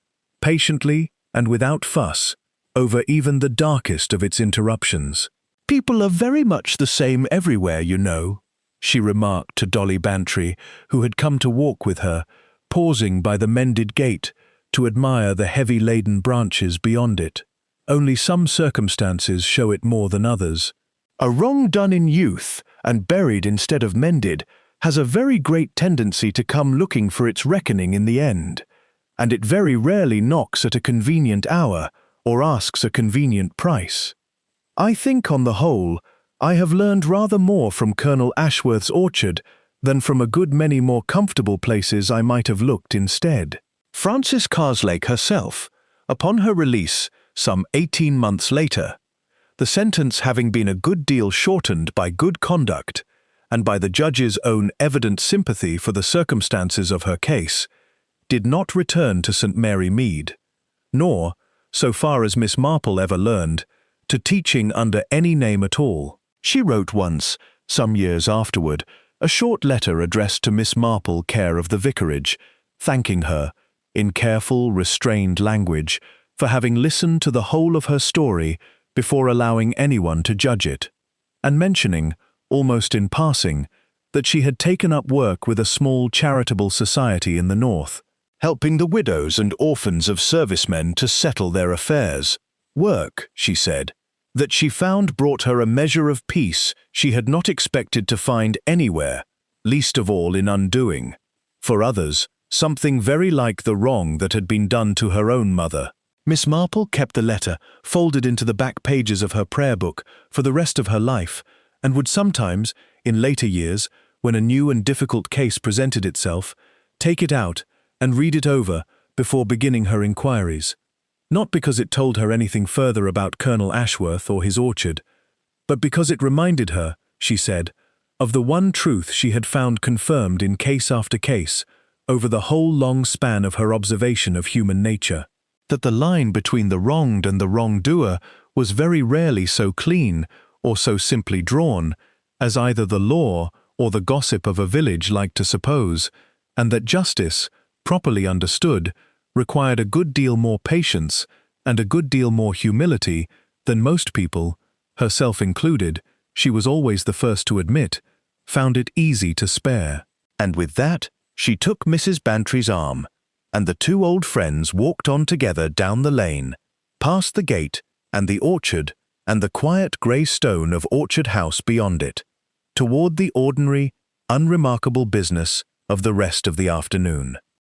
patiently and without fuss, over even the darkest of its interruptions. "People are very much the same everywhere, you know," she remarked to Dolly Bantry, who had come to walk with her, pausing by the mended gate to admire the heavy-laden branches beyond it. "Only some circumstances show it more than others. A wrong done in youth, and buried instead of mended, has a very great tendency to come looking for its reckoning in the end, and it very rarely knocks at a convenient hour, or asks a convenient price. I think, on the whole, I have learned rather more from Colonel Ashworth's orchard than from a good many more comfortable places I might have looked instead." Frances Carslake herself, upon her release, some 18 months later, the sentence having been a good deal shortened by good conduct, and by the judge's own evident sympathy for the circumstances of her case, did not return to St. Mary Mead, nor, so far as Miss Marple ever learned, to teaching under any name at all. She wrote once, some years afterward, a short letter addressed to Miss Marple, care of the vicarage, thanking her, in careful, restrained language, for having listened to the whole of her story before allowing anyone to judge it, and mentioning, almost in passing, that she had taken up work with a small charitable society in the north, helping the widows and orphans of servicemen to settle their affairs. Work, she said, that she found brought her a measure of peace she had not expected to find anywhere, least of all in undoing, for others, something very like the wrong that had been done to her own mother. Miss Marple kept the letter folded into the back pages of her prayer book for the rest of her life, and would sometimes, in later years, when a new and difficult case presented itself, take it out and read it over before beginning her inquiries. Not because it told her anything further about Colonel Ashworth or his orchard, but because it reminded her, she said, of the one truth she had found confirmed in case after case, over the whole long span of her observation of human nature, that the line between the wronged and the wrongdoer was very rarely so clean or so simply drawn as either the law or the gossip of a village liked to suppose, and that justice, properly understood, required a good deal more patience and a good deal more humility than most people, herself included, she was always the first to admit, found it easy to spare. And with that, she took Mrs. Bantry's arm, and the two old friends walked on together down the lane, past the gate and the orchard and the quiet grey stone of Orchard House beyond it, toward the ordinary, unremarkable business of the rest of the afternoon.